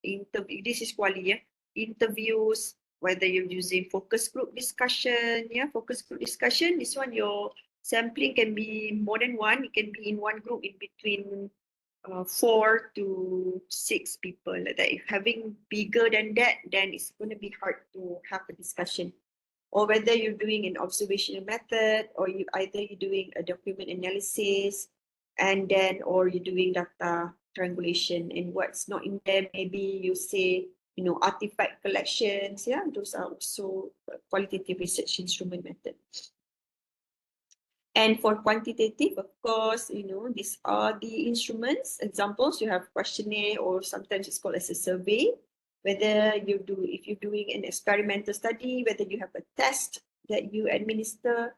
interview, this is quali, yeah, interviews, whether you're using focus group discussion, yeah, focus group discussion, this one your sampling can be more than one, it can be in one group in between 4 to 6 people like that. If having bigger than that, then it's going to be hard to have a discussion. Or whether you're doing an observational method, or either you're doing a document analysis, and then or you're doing data triangulation, and what's not in there, maybe you say artifact collections. Yeah, those are also qualitative research instrument methods. And for quantitative, of course, these are the instruments. Examples, you have questionnaire, or sometimes it's called as a survey. Whether if you're doing an experimental study, whether you have a test that you administer,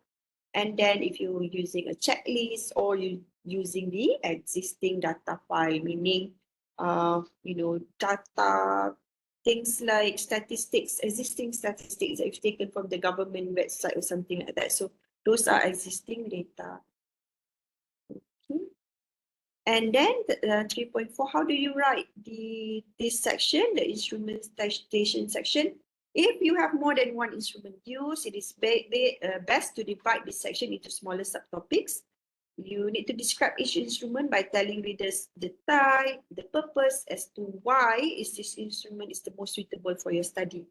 and then if you're using a checklist, or you're using the existing data file, meaning, data, things like statistics, existing statistics that you've taken from the government website or something like that. So Those are existing data. Okay. And then 3.4, how do you write this section, the instrumentation section? If you have more than one instrument used, it is best to divide this section into smaller subtopics. You need to describe each instrument by telling readers the type, the purpose as to why this instrument is the most suitable for your study.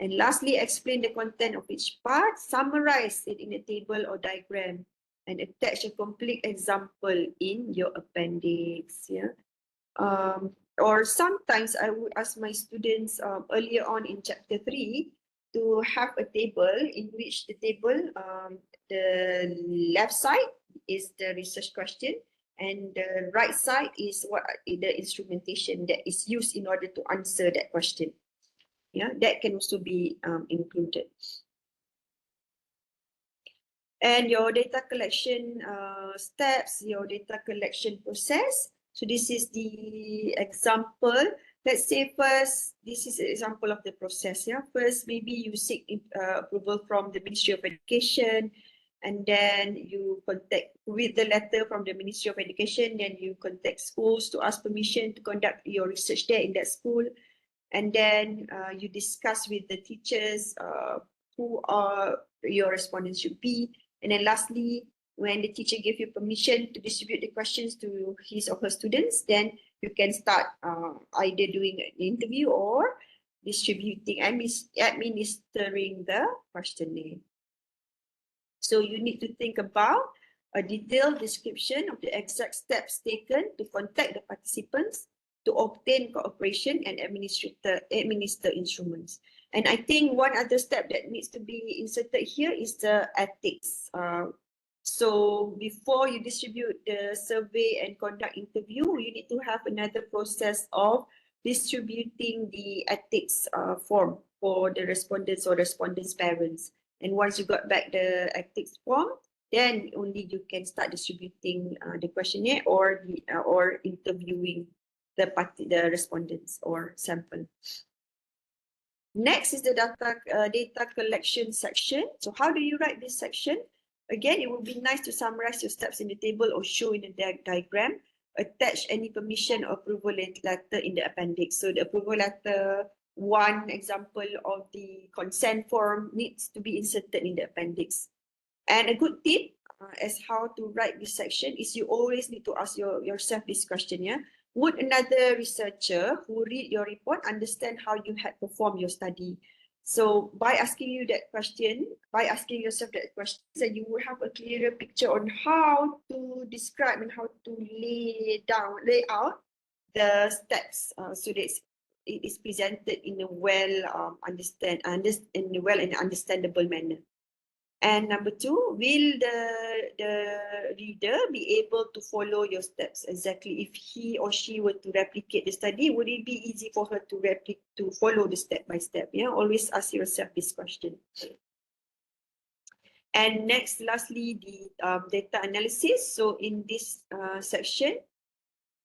And lastly, explain the content of each part, summarize it in a table or diagram, and attach a complete example in your appendix. Yeah. Or sometimes I would ask my students earlier on in chapter 3 to have a table in which the table, the left side is the research question and the right side is what the instrumentation that is used in order to answer that question. Yeah, that can also be included. And your data collection steps, your data collection process. So this is the example. Let's say first, this is an example of the process. Yeah, first maybe you seek approval from the Ministry of Education, and then you contact with the letter from the Ministry of Education. Then you contact schools to ask permission to conduct your research there in that school, and then you discuss with the teachers who are your respondents should be. And then lastly, when the teacher gives you permission to distribute the questions to his or her students, then you can start either doing an interview or distributing, administering the questionnaire. So you need to think about a detailed description of the exact steps taken to contact the participants, to obtain cooperation and administer instruments. And I think one other step that needs to be inserted here is the ethics. So before you distribute the survey and conduct interview, you need to have another process of distributing the ethics form for the respondents or respondents' parents. And once you got back the ethics form, then only you can start distributing the questionnaire or interviewing the respondents or sample. Next is the data collection section. So how do you write this section? Again, it would be nice to summarize your steps in the table or show in the diagram. Attach any permission or approval letter in the appendix. So the approval letter, one example of the consent form needs to be inserted in the appendix. And a good tip as how to write this section is you always need to ask yourself this question. Yeah? Would another researcher who read your report understand how you had performed your study? So by asking you that question, by asking yourself that question, so you will have a clearer picture on how to describe and how to lay out the steps so that it is presented in a well understandable manner. And number two, will the reader be able to follow your steps exactly? If he or she were to replicate the study, would it be easy for her to follow the step by step? Yeah, always ask yourself this question. And next, lastly, the data analysis. So in this section,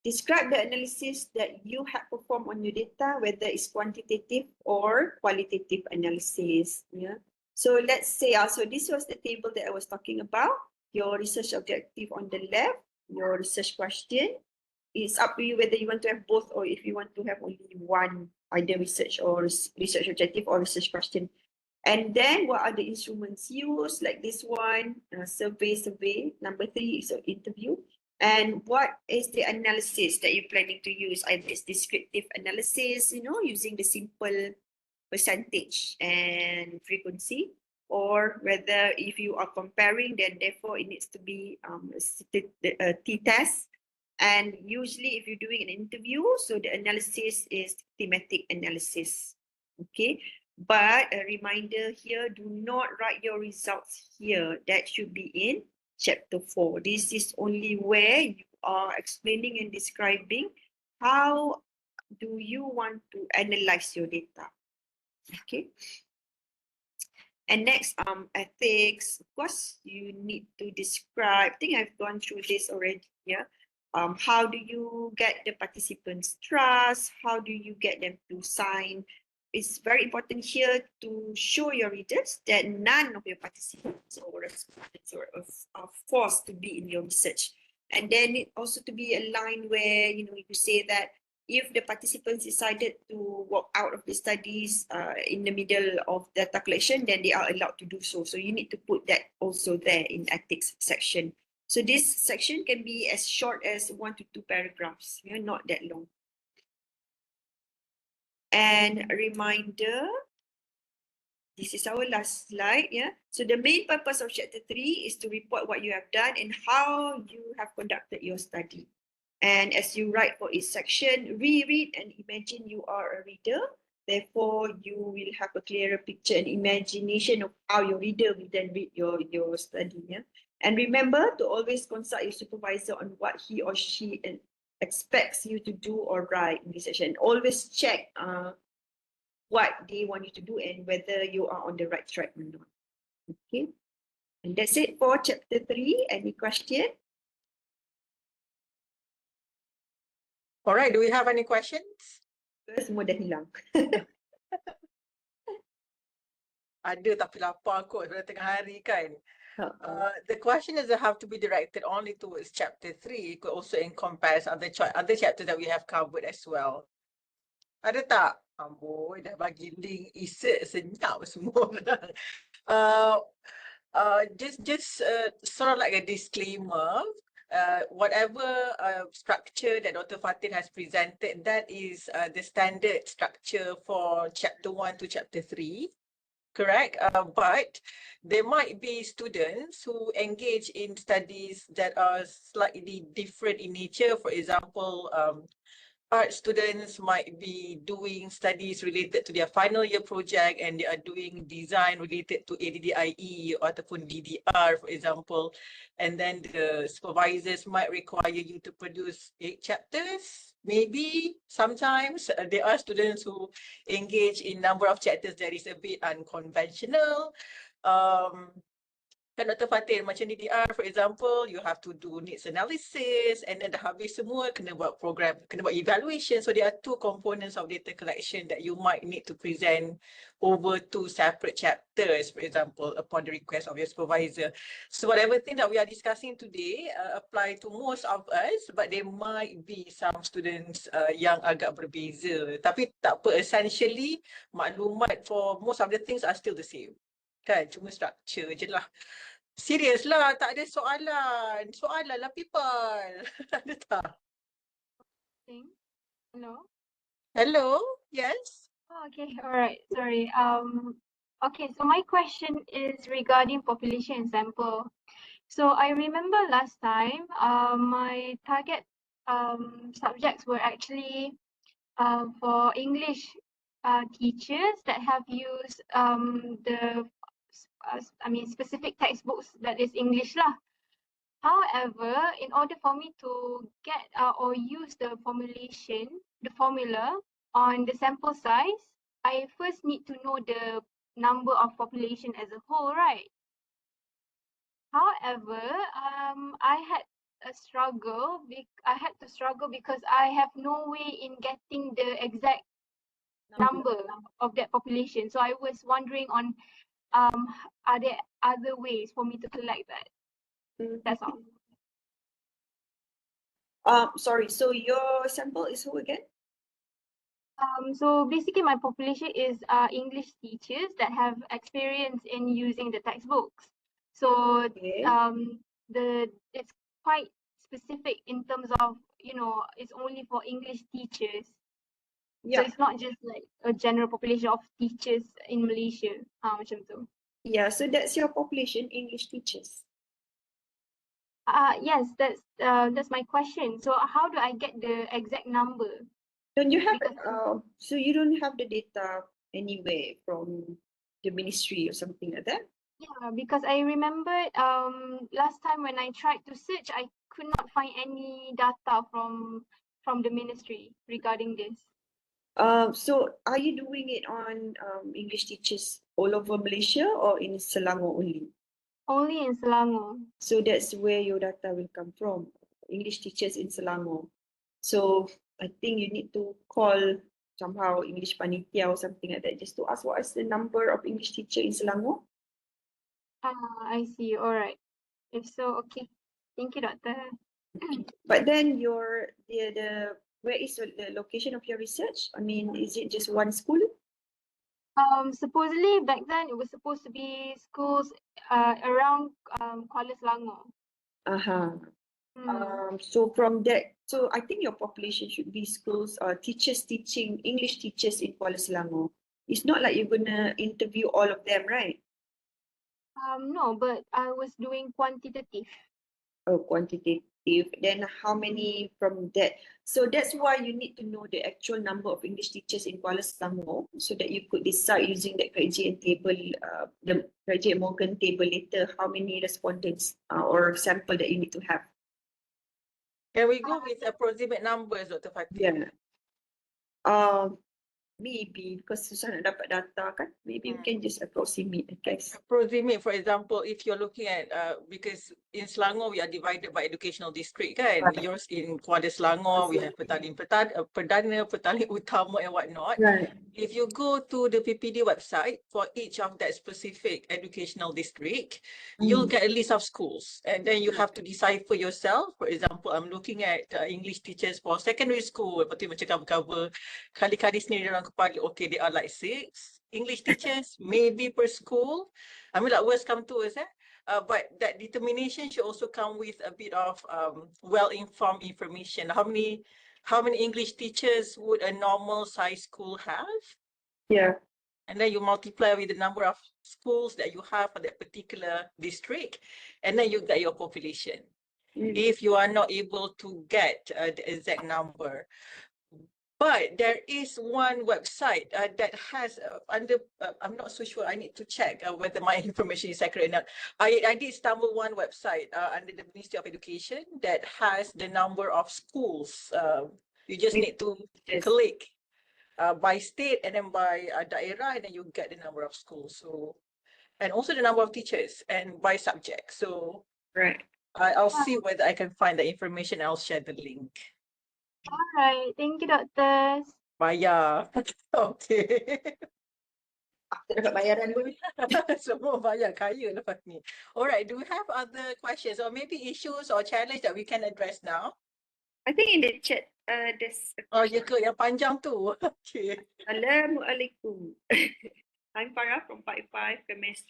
describe the analysis that you have performed on your data, whether it's quantitative or qualitative analysis. Yeah. So let's say, so this was the table that I was talking about. Your research objective on the left, your research question. It's up to you whether you want to have both or if you want to have only one, either research or research objective or research question. And then what are the instruments used, like this one, survey. Number 3 is an interview. And what is the analysis that you're planning to use? Either it's descriptive analysis, using the simple percentage and frequency, or whether if you are comparing, then therefore it needs to be a t-test. And usually if you're doing an interview, so the analysis is thematic analysis. Okay, but a reminder here, do not write your results here. That should be in chapter 4. This is only where you are explaining and describing how do you want to analyze your data. Okay. And next, ethics. Of course, you need to describe. I think I've gone through this already. Yeah. How do you get the participants' trust? How do you get them to sign it's very important here to show your readers that none of your participants or respondents are forced to be in your research. And then it also to be a line where, you say that if the participants decided to walk out of the studies in the middle of data collection, then they are allowed to do so. So you need to put that also there in ethics section. So this section can be as short as 1 to 2 paragraphs, not that long. And a reminder, this is our last slide, So the main purpose of chapter 3 is to report what you have done and how you have conducted your study. And as you write for each section, reread and imagine you are a reader. Therefore, you will have a clearer picture and imagination of how your reader will then read your study. And remember to always consult your supervisor on what he or she expects you to do or write in this section. Always check what they want you to do and whether you are on the right track or not. Okay. And that's it for chapter 3. Any question? All right, do we have any questions? Semua dah hilang. Ada tapi lapar kot pada tengah hari kan. The question doesn't have to be directed only towards chapter 3. It could also encompass other chapters that we have covered as well. Ada tak? Amboi, dah bagi link isik senyap semua orang. Just sort of like a disclaimer. Whatever structure that Dr. Fatin has presented, that is the standard structure for chapter 1 to chapter 3. Correct, but there might be students who engage in studies that are slightly different in nature. For example, art students might be doing studies related to their final year project and they are doing design related to ADDIE ataupun DDR, for example. And then the supervisors might require you to produce 8 chapters. Maybe sometimes there are students who engage in number of chapters that is a bit unconventional. Kan Dr. Fatin, macam DDR for example, you have to do needs analysis and then dah habis semua, kena buat program, kena buat evaluation. So there are 2 components of data collection that you might need to present over 2 separate chapters, for example, upon the request of your supervisor. So whatever thing that we are discussing today apply to most of us, but there might be some students yang agak berbeza. Tapi tak apa, essentially maklumat for most of the things are still the same. Kan, cuma structure je lah. Serius lah, tak ada soalan. Soalan lah people. Ada tak? Hello. Hello, yes? Oh, okay, all right. Sorry. Okay, so my question is regarding population sample. So I remember last time, my target subjects were actually for English teachers that have used specific textbooks that is English lah. However, in order for me to get or use the formula on the sample size, I first need to know the number of population as a whole, right? However, I had to struggle because I have no way in getting the exact number of that population. So I was wondering on are there other ways for me to collect that? That's all. Sorry, so your sample is who again? So basically my population is English teachers that have experience in using the textbooks. So Okay. it's quite specific in terms of, it's only for English teachers. So it's not just like a general population of teachers in Malaysia. Macam tu. Yeah, so that's your population, English teachers. Yes, that's my question. So how do I get the exact number? Don't you have so you don't have the data anywhere from the ministry or something like that? Yeah, because I remember last time when I tried to search, I could not find any data from the ministry regarding this. So are you doing it on English teachers all over Malaysia or in Selangor only? Only in Selangor. So that's where your data will come from, English teachers in Selangor. So I think you need to call somehow English panitia or something like that, just to ask what is the number of English teacher in Selangor. I see. All right. If so, okay. Thank you, Doctor. But then where is the location of your research? I mean, is it just one school? Supposedly back then it was supposed to be schools around Kuala Selangor. Uh-huh. Mm. So from that, so I think your population should be schools or teachers teaching English teachers in Kuala Selangor. It's not like you're gonna interview all of them, right? No, but I was doing quantitative. Oh, quantitative. Then how many from that? So that's why you need to know the actual number of English teachers in Kuala Selangor so that you could decide using that Krejcik table, the Krejcik Morgan table later, how many respondents or sample that you need to have. Can we go with approximate numbers, Dr. Fatin? Yeah. Maybe because susah nak dapat data kan, maybe we can just approximate, I guess. Approximate, for example, if you're looking at, because in Selangor we are divided by educational district kan, Right. yours in Kuala Selangor, we have Perdana, Petaling Utama and whatnot. Right. If you go to the PPD website for each of that specific educational district, you'll get a list of schools and then you have to decipher yourself. For example, I'm looking at English teachers for secondary school, lepas tu macam cover kali-kali sendiri dalam kepala, okay, they are like 6 English teachers, maybe per school. I mean, like worst come to worst, but that determination should also come with a bit of well-informed information. How many English teachers would a normal size school have? Yeah. And then you multiply with the number of schools that you have for that particular district, and then you get your population. If you are not able to get the exact number. But there is one website that has I'm not so sure, I need to check whether my information is accurate or not. I did stumble one website under the Ministry of Education that has the number of schools. You just need to click by state and then by daerah, and then you get the number of schools. So, and also the number of teachers and by subject. So right. I'll see whether I can find the information. I'll share the link. All right. Thank you, doctors. Bayar. Okay. After dapat bayaran pun. Semua bayar, kaya lepas ni. Alright, do we have other questions or maybe issues or challenge that we can address now? I think in the chat, there's a Oh, ya ke yang panjang tu? Okay. Assalamualaikum. I'm Farah from 5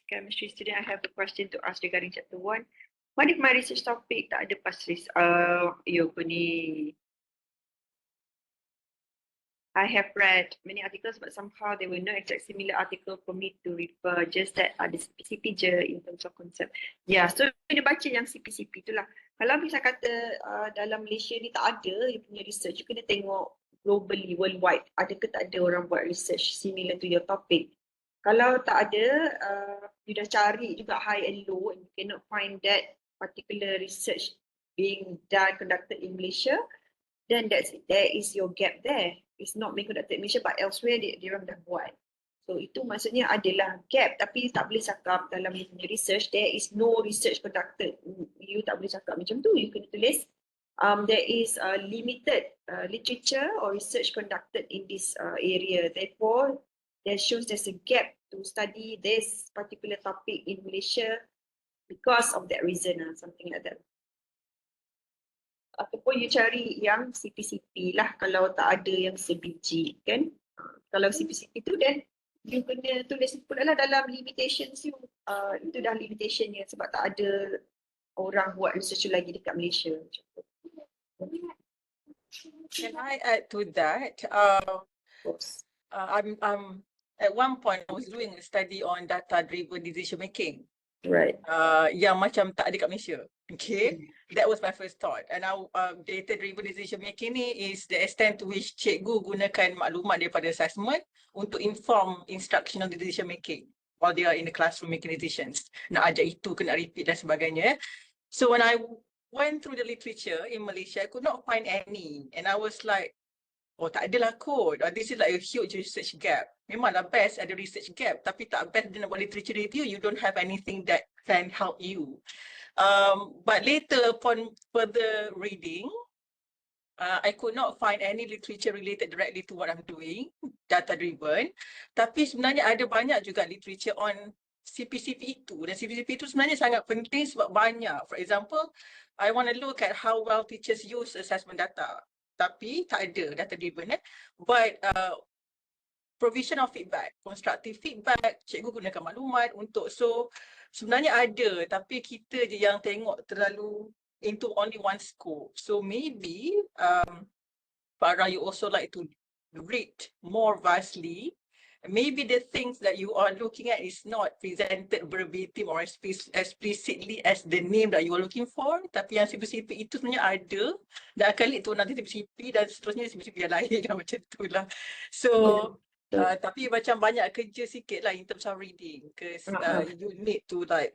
chemistry student. I have a question to ask regarding chapter 1. What if my research topic tak ada past list? Apa ni? I have read many articles, but somehow they were not exact similar article for me to refer. Just that ada CPCP je in terms of concept. Yeah, so kena baca yang CPCP tu lah. Kalau bisa kata dalam Malaysia ni tak ada you punya research, you kena tengok globally, worldwide, ada ke tak ada orang buat research similar to your topic. Kalau tak ada, you dah cari juga high and low and you cannot find that particular research being done, conducted in Malaysia, then there is your gap there. It's not being conducted in Malaysia but elsewhere dia orang dah buat. So itu maksudnya adalah gap, tapi tak boleh cakap dalam you punya research there is no research conducted. You tak boleh cakap macam tu. You kena tulis there is a limited literature or research conducted in this area. Therefore, that shows there's a gap to study this particular topic in Malaysia because of that reason, something like that. Ataupun you cari yang CPCP lah kalau tak ada yang sebiji kan. Kalau CPCP tu then you kena tulis pula lah dalam limitations you. Itu dah limitationnya sebab tak ada orang buat research lagi dekat Malaysia. Can I add to that? I'm at one point I was doing a study on data-driven decision making. Right. Yang macam tak ada kat Malaysia. Okay, that was my first thought. And now data-driven decision making ni is the extent to which cikgu gunakan maklumat daripada assessment untuk inform instructional decision making while they are in the classroom making decisions. Nak ajak itu, kena repeat dan sebagainya. So when I went through the literature in Malaysia, I could not find any. And I was like, oh tak adalah kot. This is like a huge research gap. Memanglah best ada research gap, tapi tak best dia nak buat literature review, you don't have anything that can help you. But later upon further reading, I could not find any literature related directly to what I'm doing, data driven. Tapi sebenarnya ada banyak juga literature on CP-CP itu. Dan CP-CP itu sebenarnya sangat penting sebab banyak. For example, I want to look at how well teachers use assessment data. Tapi tak ada data driven. But provision of feedback, constructive feedback, cikgu gunakan maklumat untuk, so sebenarnya ada, tapi kita je yang tengok terlalu into only one scope. So maybe Farah, you also like to read more vastly. Maybe the things that you are looking at is not presented verbatim or explicitly as the name that you are looking for. Tapi yang CP-CP itu sebenarnya ada. Dan kali itu nanti CP-CP dan seterusnya CP-CP yang lain macam itulah. So, tapi macam banyak kerja sikit lah in terms of reading. Because you need to like,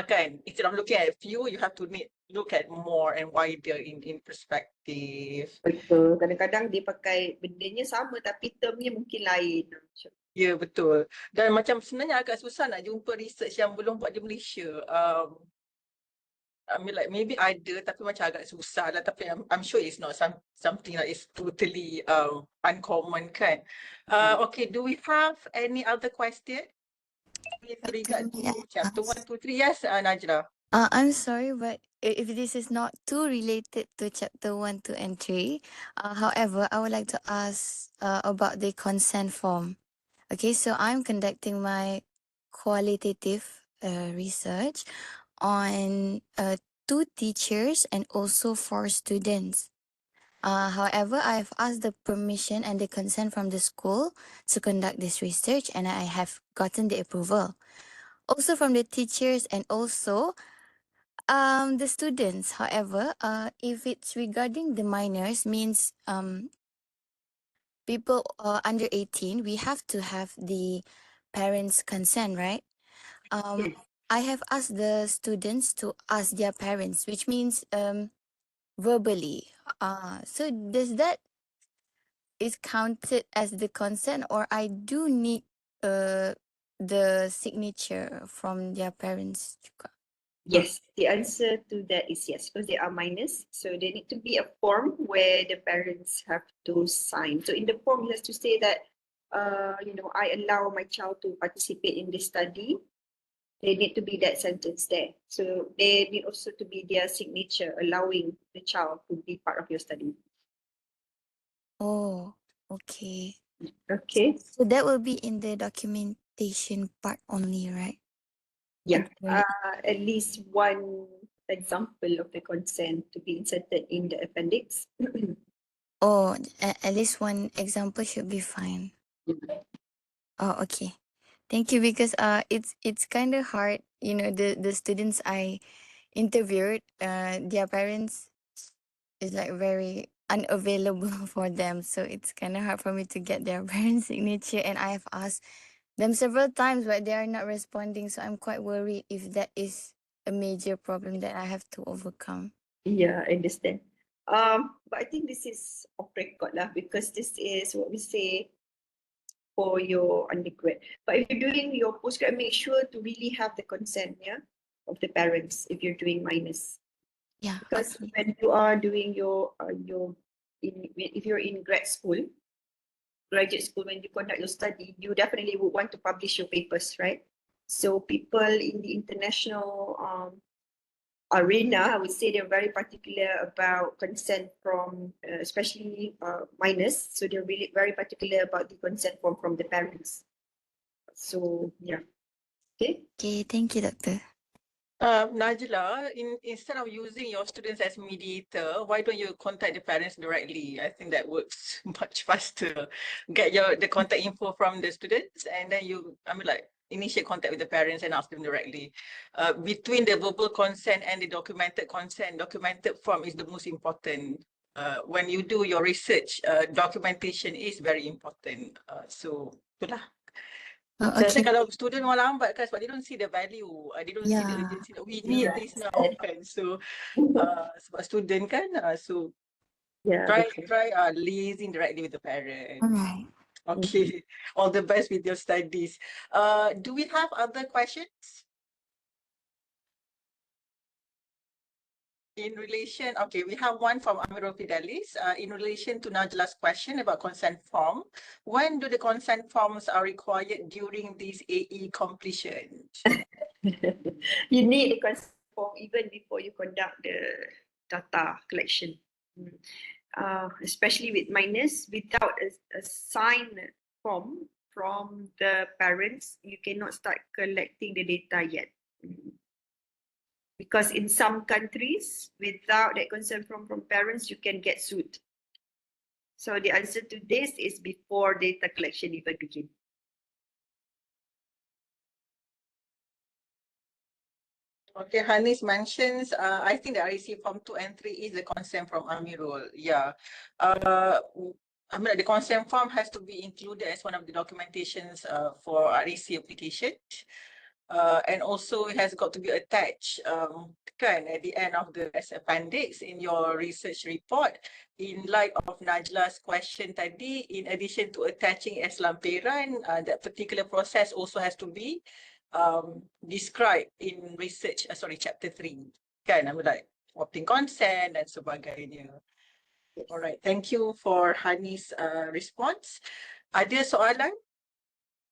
kan, instead of looking at a few, you have to look at more and wider in perspective. Betul. Kadang-kadang dia pakai bendanya sama tapi termnya mungkin lain. Ya, betul. Dan macam sebenarnya agak susah nak jumpa research yang belum buat di Malaysia. I mean like maybe ada tapi macam agak susah lah, tapi I'm sure it's not something that is totally uncommon kan. Okay, do we have any other question with regard to chapter 1, 2, 3? Yes, Najla. I'm sorry, but if this is not too related to chapter 1, 2, and 3, however, I would like to ask about the consent form. Okay, so I'm conducting my qualitative research on 2 teachers and also 4 students. However, I've asked the permission and the consent from the school to conduct this research, and I have gotten the approval. Also from the teachers and also the students. However, if it's regarding the minors, means people under 18, we have to have the parents' consent, right? I have asked the students to ask their parents, which means verbally. So does that is counted as the consent, or I do need the signature from their parents juga? Yes, the answer to that is yes, because they are minors. So there need to be a form where the parents have to sign. So in the form, it has to say that, I allow my child to participate in this study. There need to be that sentence there. So there need also to be their signature allowing the child to be part of your study. Oh, okay. Okay. So that will be in the documentation part only, right? Yeah, Right. at least one example of the consent to be inserted in the appendix. Oh, at least one example should be fine. Oh, okay. Thank you, because it's kind of hard, the students I interviewed, their parents is like very unavailable for them, so it's kind of hard for me to get their parents' signature, and I have asked them several times, but they are not responding, so I'm quite worried if that is a major problem that I have to overcome. Yeah, I understand. But I think this is off record lah, because this is what we say for your undergrad. But if you're doing your postgrad, make sure to really have the consent, of the parents if you're doing minors. Yeah, Because okay. when you are doing if you're in graduate school, when you conduct your study, you definitely would want to publish your papers, right? So people in the international arena, I would say they're very particular about consent from, especially minors. So they're really very particular about the consent form from the parents. So yeah, okay. Okay, thank you, Doctor. Najla, instead of using your students as mediator, why don't you contact the parents directly? I think that works much faster. Get the contact info from the students, and then initiate contact with the parents and ask them directly. Between the verbal consent and the documented consent, documented form is the most important. When you do your research, documentation is very important. So itulah. Saya kalau student orang lambat kan, sebab they don't see the value, they don't see the urgency that we need this now kan. So sebab student kan, so try liaising directly with the parent. Alright. Okay, all the best with your studies. Do we have other questions? in relation, okay, we have one from Amirul Fidelis. In relation to Najla's question about consent form, when do the consent forms are required during this AE completion? You need a consent form even before you conduct the data collection. Especially with minors, without a signed form from the parents, you cannot start collecting the data yet. Because in some countries, without that consent from parents, you can get sued. So the answer to this is before data collection even begins. Okay, Hanis mentions, I think the REC Form 2 and 3 is the consent from Amirul. Yeah. I mean, the consent form has to be included as one of the documentations for REC application. And also it has got to be attached at the end of the as appendix in your research report. In light of Najla's question tadi, in addition to attaching as lampiran, that particular process also has to be described in research, chapter 3. Kan, I mean like opting consent dan sebagainya. Alright, thank you for Hani's response. Ada soalan?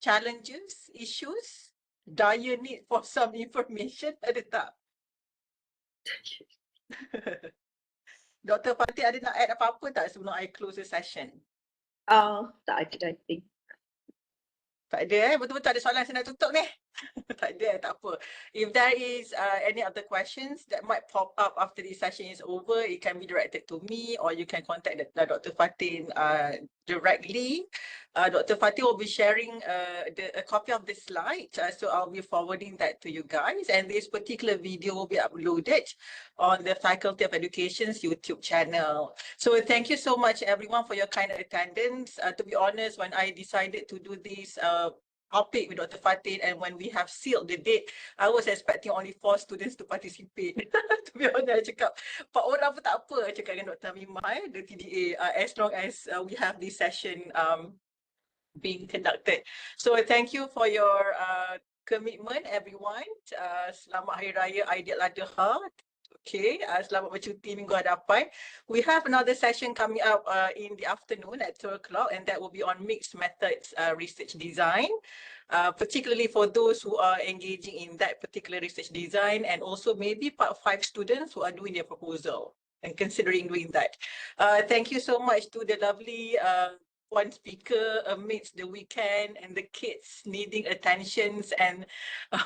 Challenges, issues, dire need for some information, ada tak? Dr. Fatin ada nak add apa-apa tak sebelum I close the session? Tak ada, I think. Tak ada betul-betul ada soalan saya nak tutup ni. Tak ada, tak apa. If there is any other questions that might pop up after this session is over, it can be directed to me or you can contact Dr. Fatin directly. Dr. Fatin will be sharing a copy of the slide, so I'll be forwarding that to you guys. And this particular video will be uploaded on the Faculty of Education's YouTube channel. So thank you so much everyone for your kind attendance. To be honest, when I decided to do this topic with Dr. Fatin and when we have sealed the date, I was expecting only 4 students to participate. To be honest, I cakap 4 orang pun tak apa, I cakap dengan Dr. Mimah, the TDA, as long as we have this session being conducted. So thank you for your commitment everyone. Selamat Hari Raya Aidiladha. Okay, selamat bercuti minggu hadapan. We have another session coming up in the afternoon at 2 o'clock and that will be on mixed methods research design. Particularly for those who are engaging in that particular research design and also maybe part 5 students who are doing their proposal and considering doing that. Thank you so much to the lovely one speaker amidst the weekend and the kids needing attentions and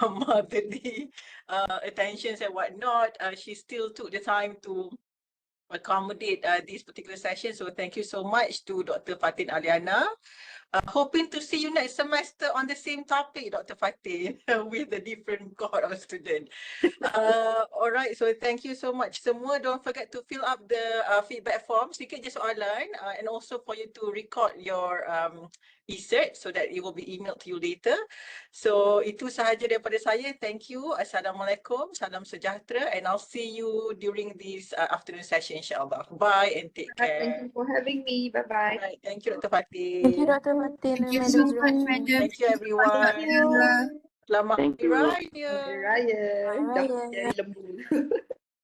motherly attentions and whatnot. She still took the time to accommodate this particular session. So thank you so much to Dr. Fatin Aliana. Hoping to see you next semester on the same topic, Dr. Fatin, with a different cohort of students. All right, so thank you so much. Semua, don't forget to fill up the feedback form, sikit je soalan, and also for you to record your research so that it will be emailed to you later. So itu sahaja daripada saya. Thank you. Assalamualaikum, salam sejahtera, and I'll see you during this afternoon session, insyaAllah. Bye and take care. Thank you for having me. Bye-bye. Right, thank you, Dr. Fatin. Thank you, Dr. Martin. Thank you so much, madam. Thank you, everyone. Selamat Thank Hari you. Raya. Hari Raya. Hari Raya. Dah lembu.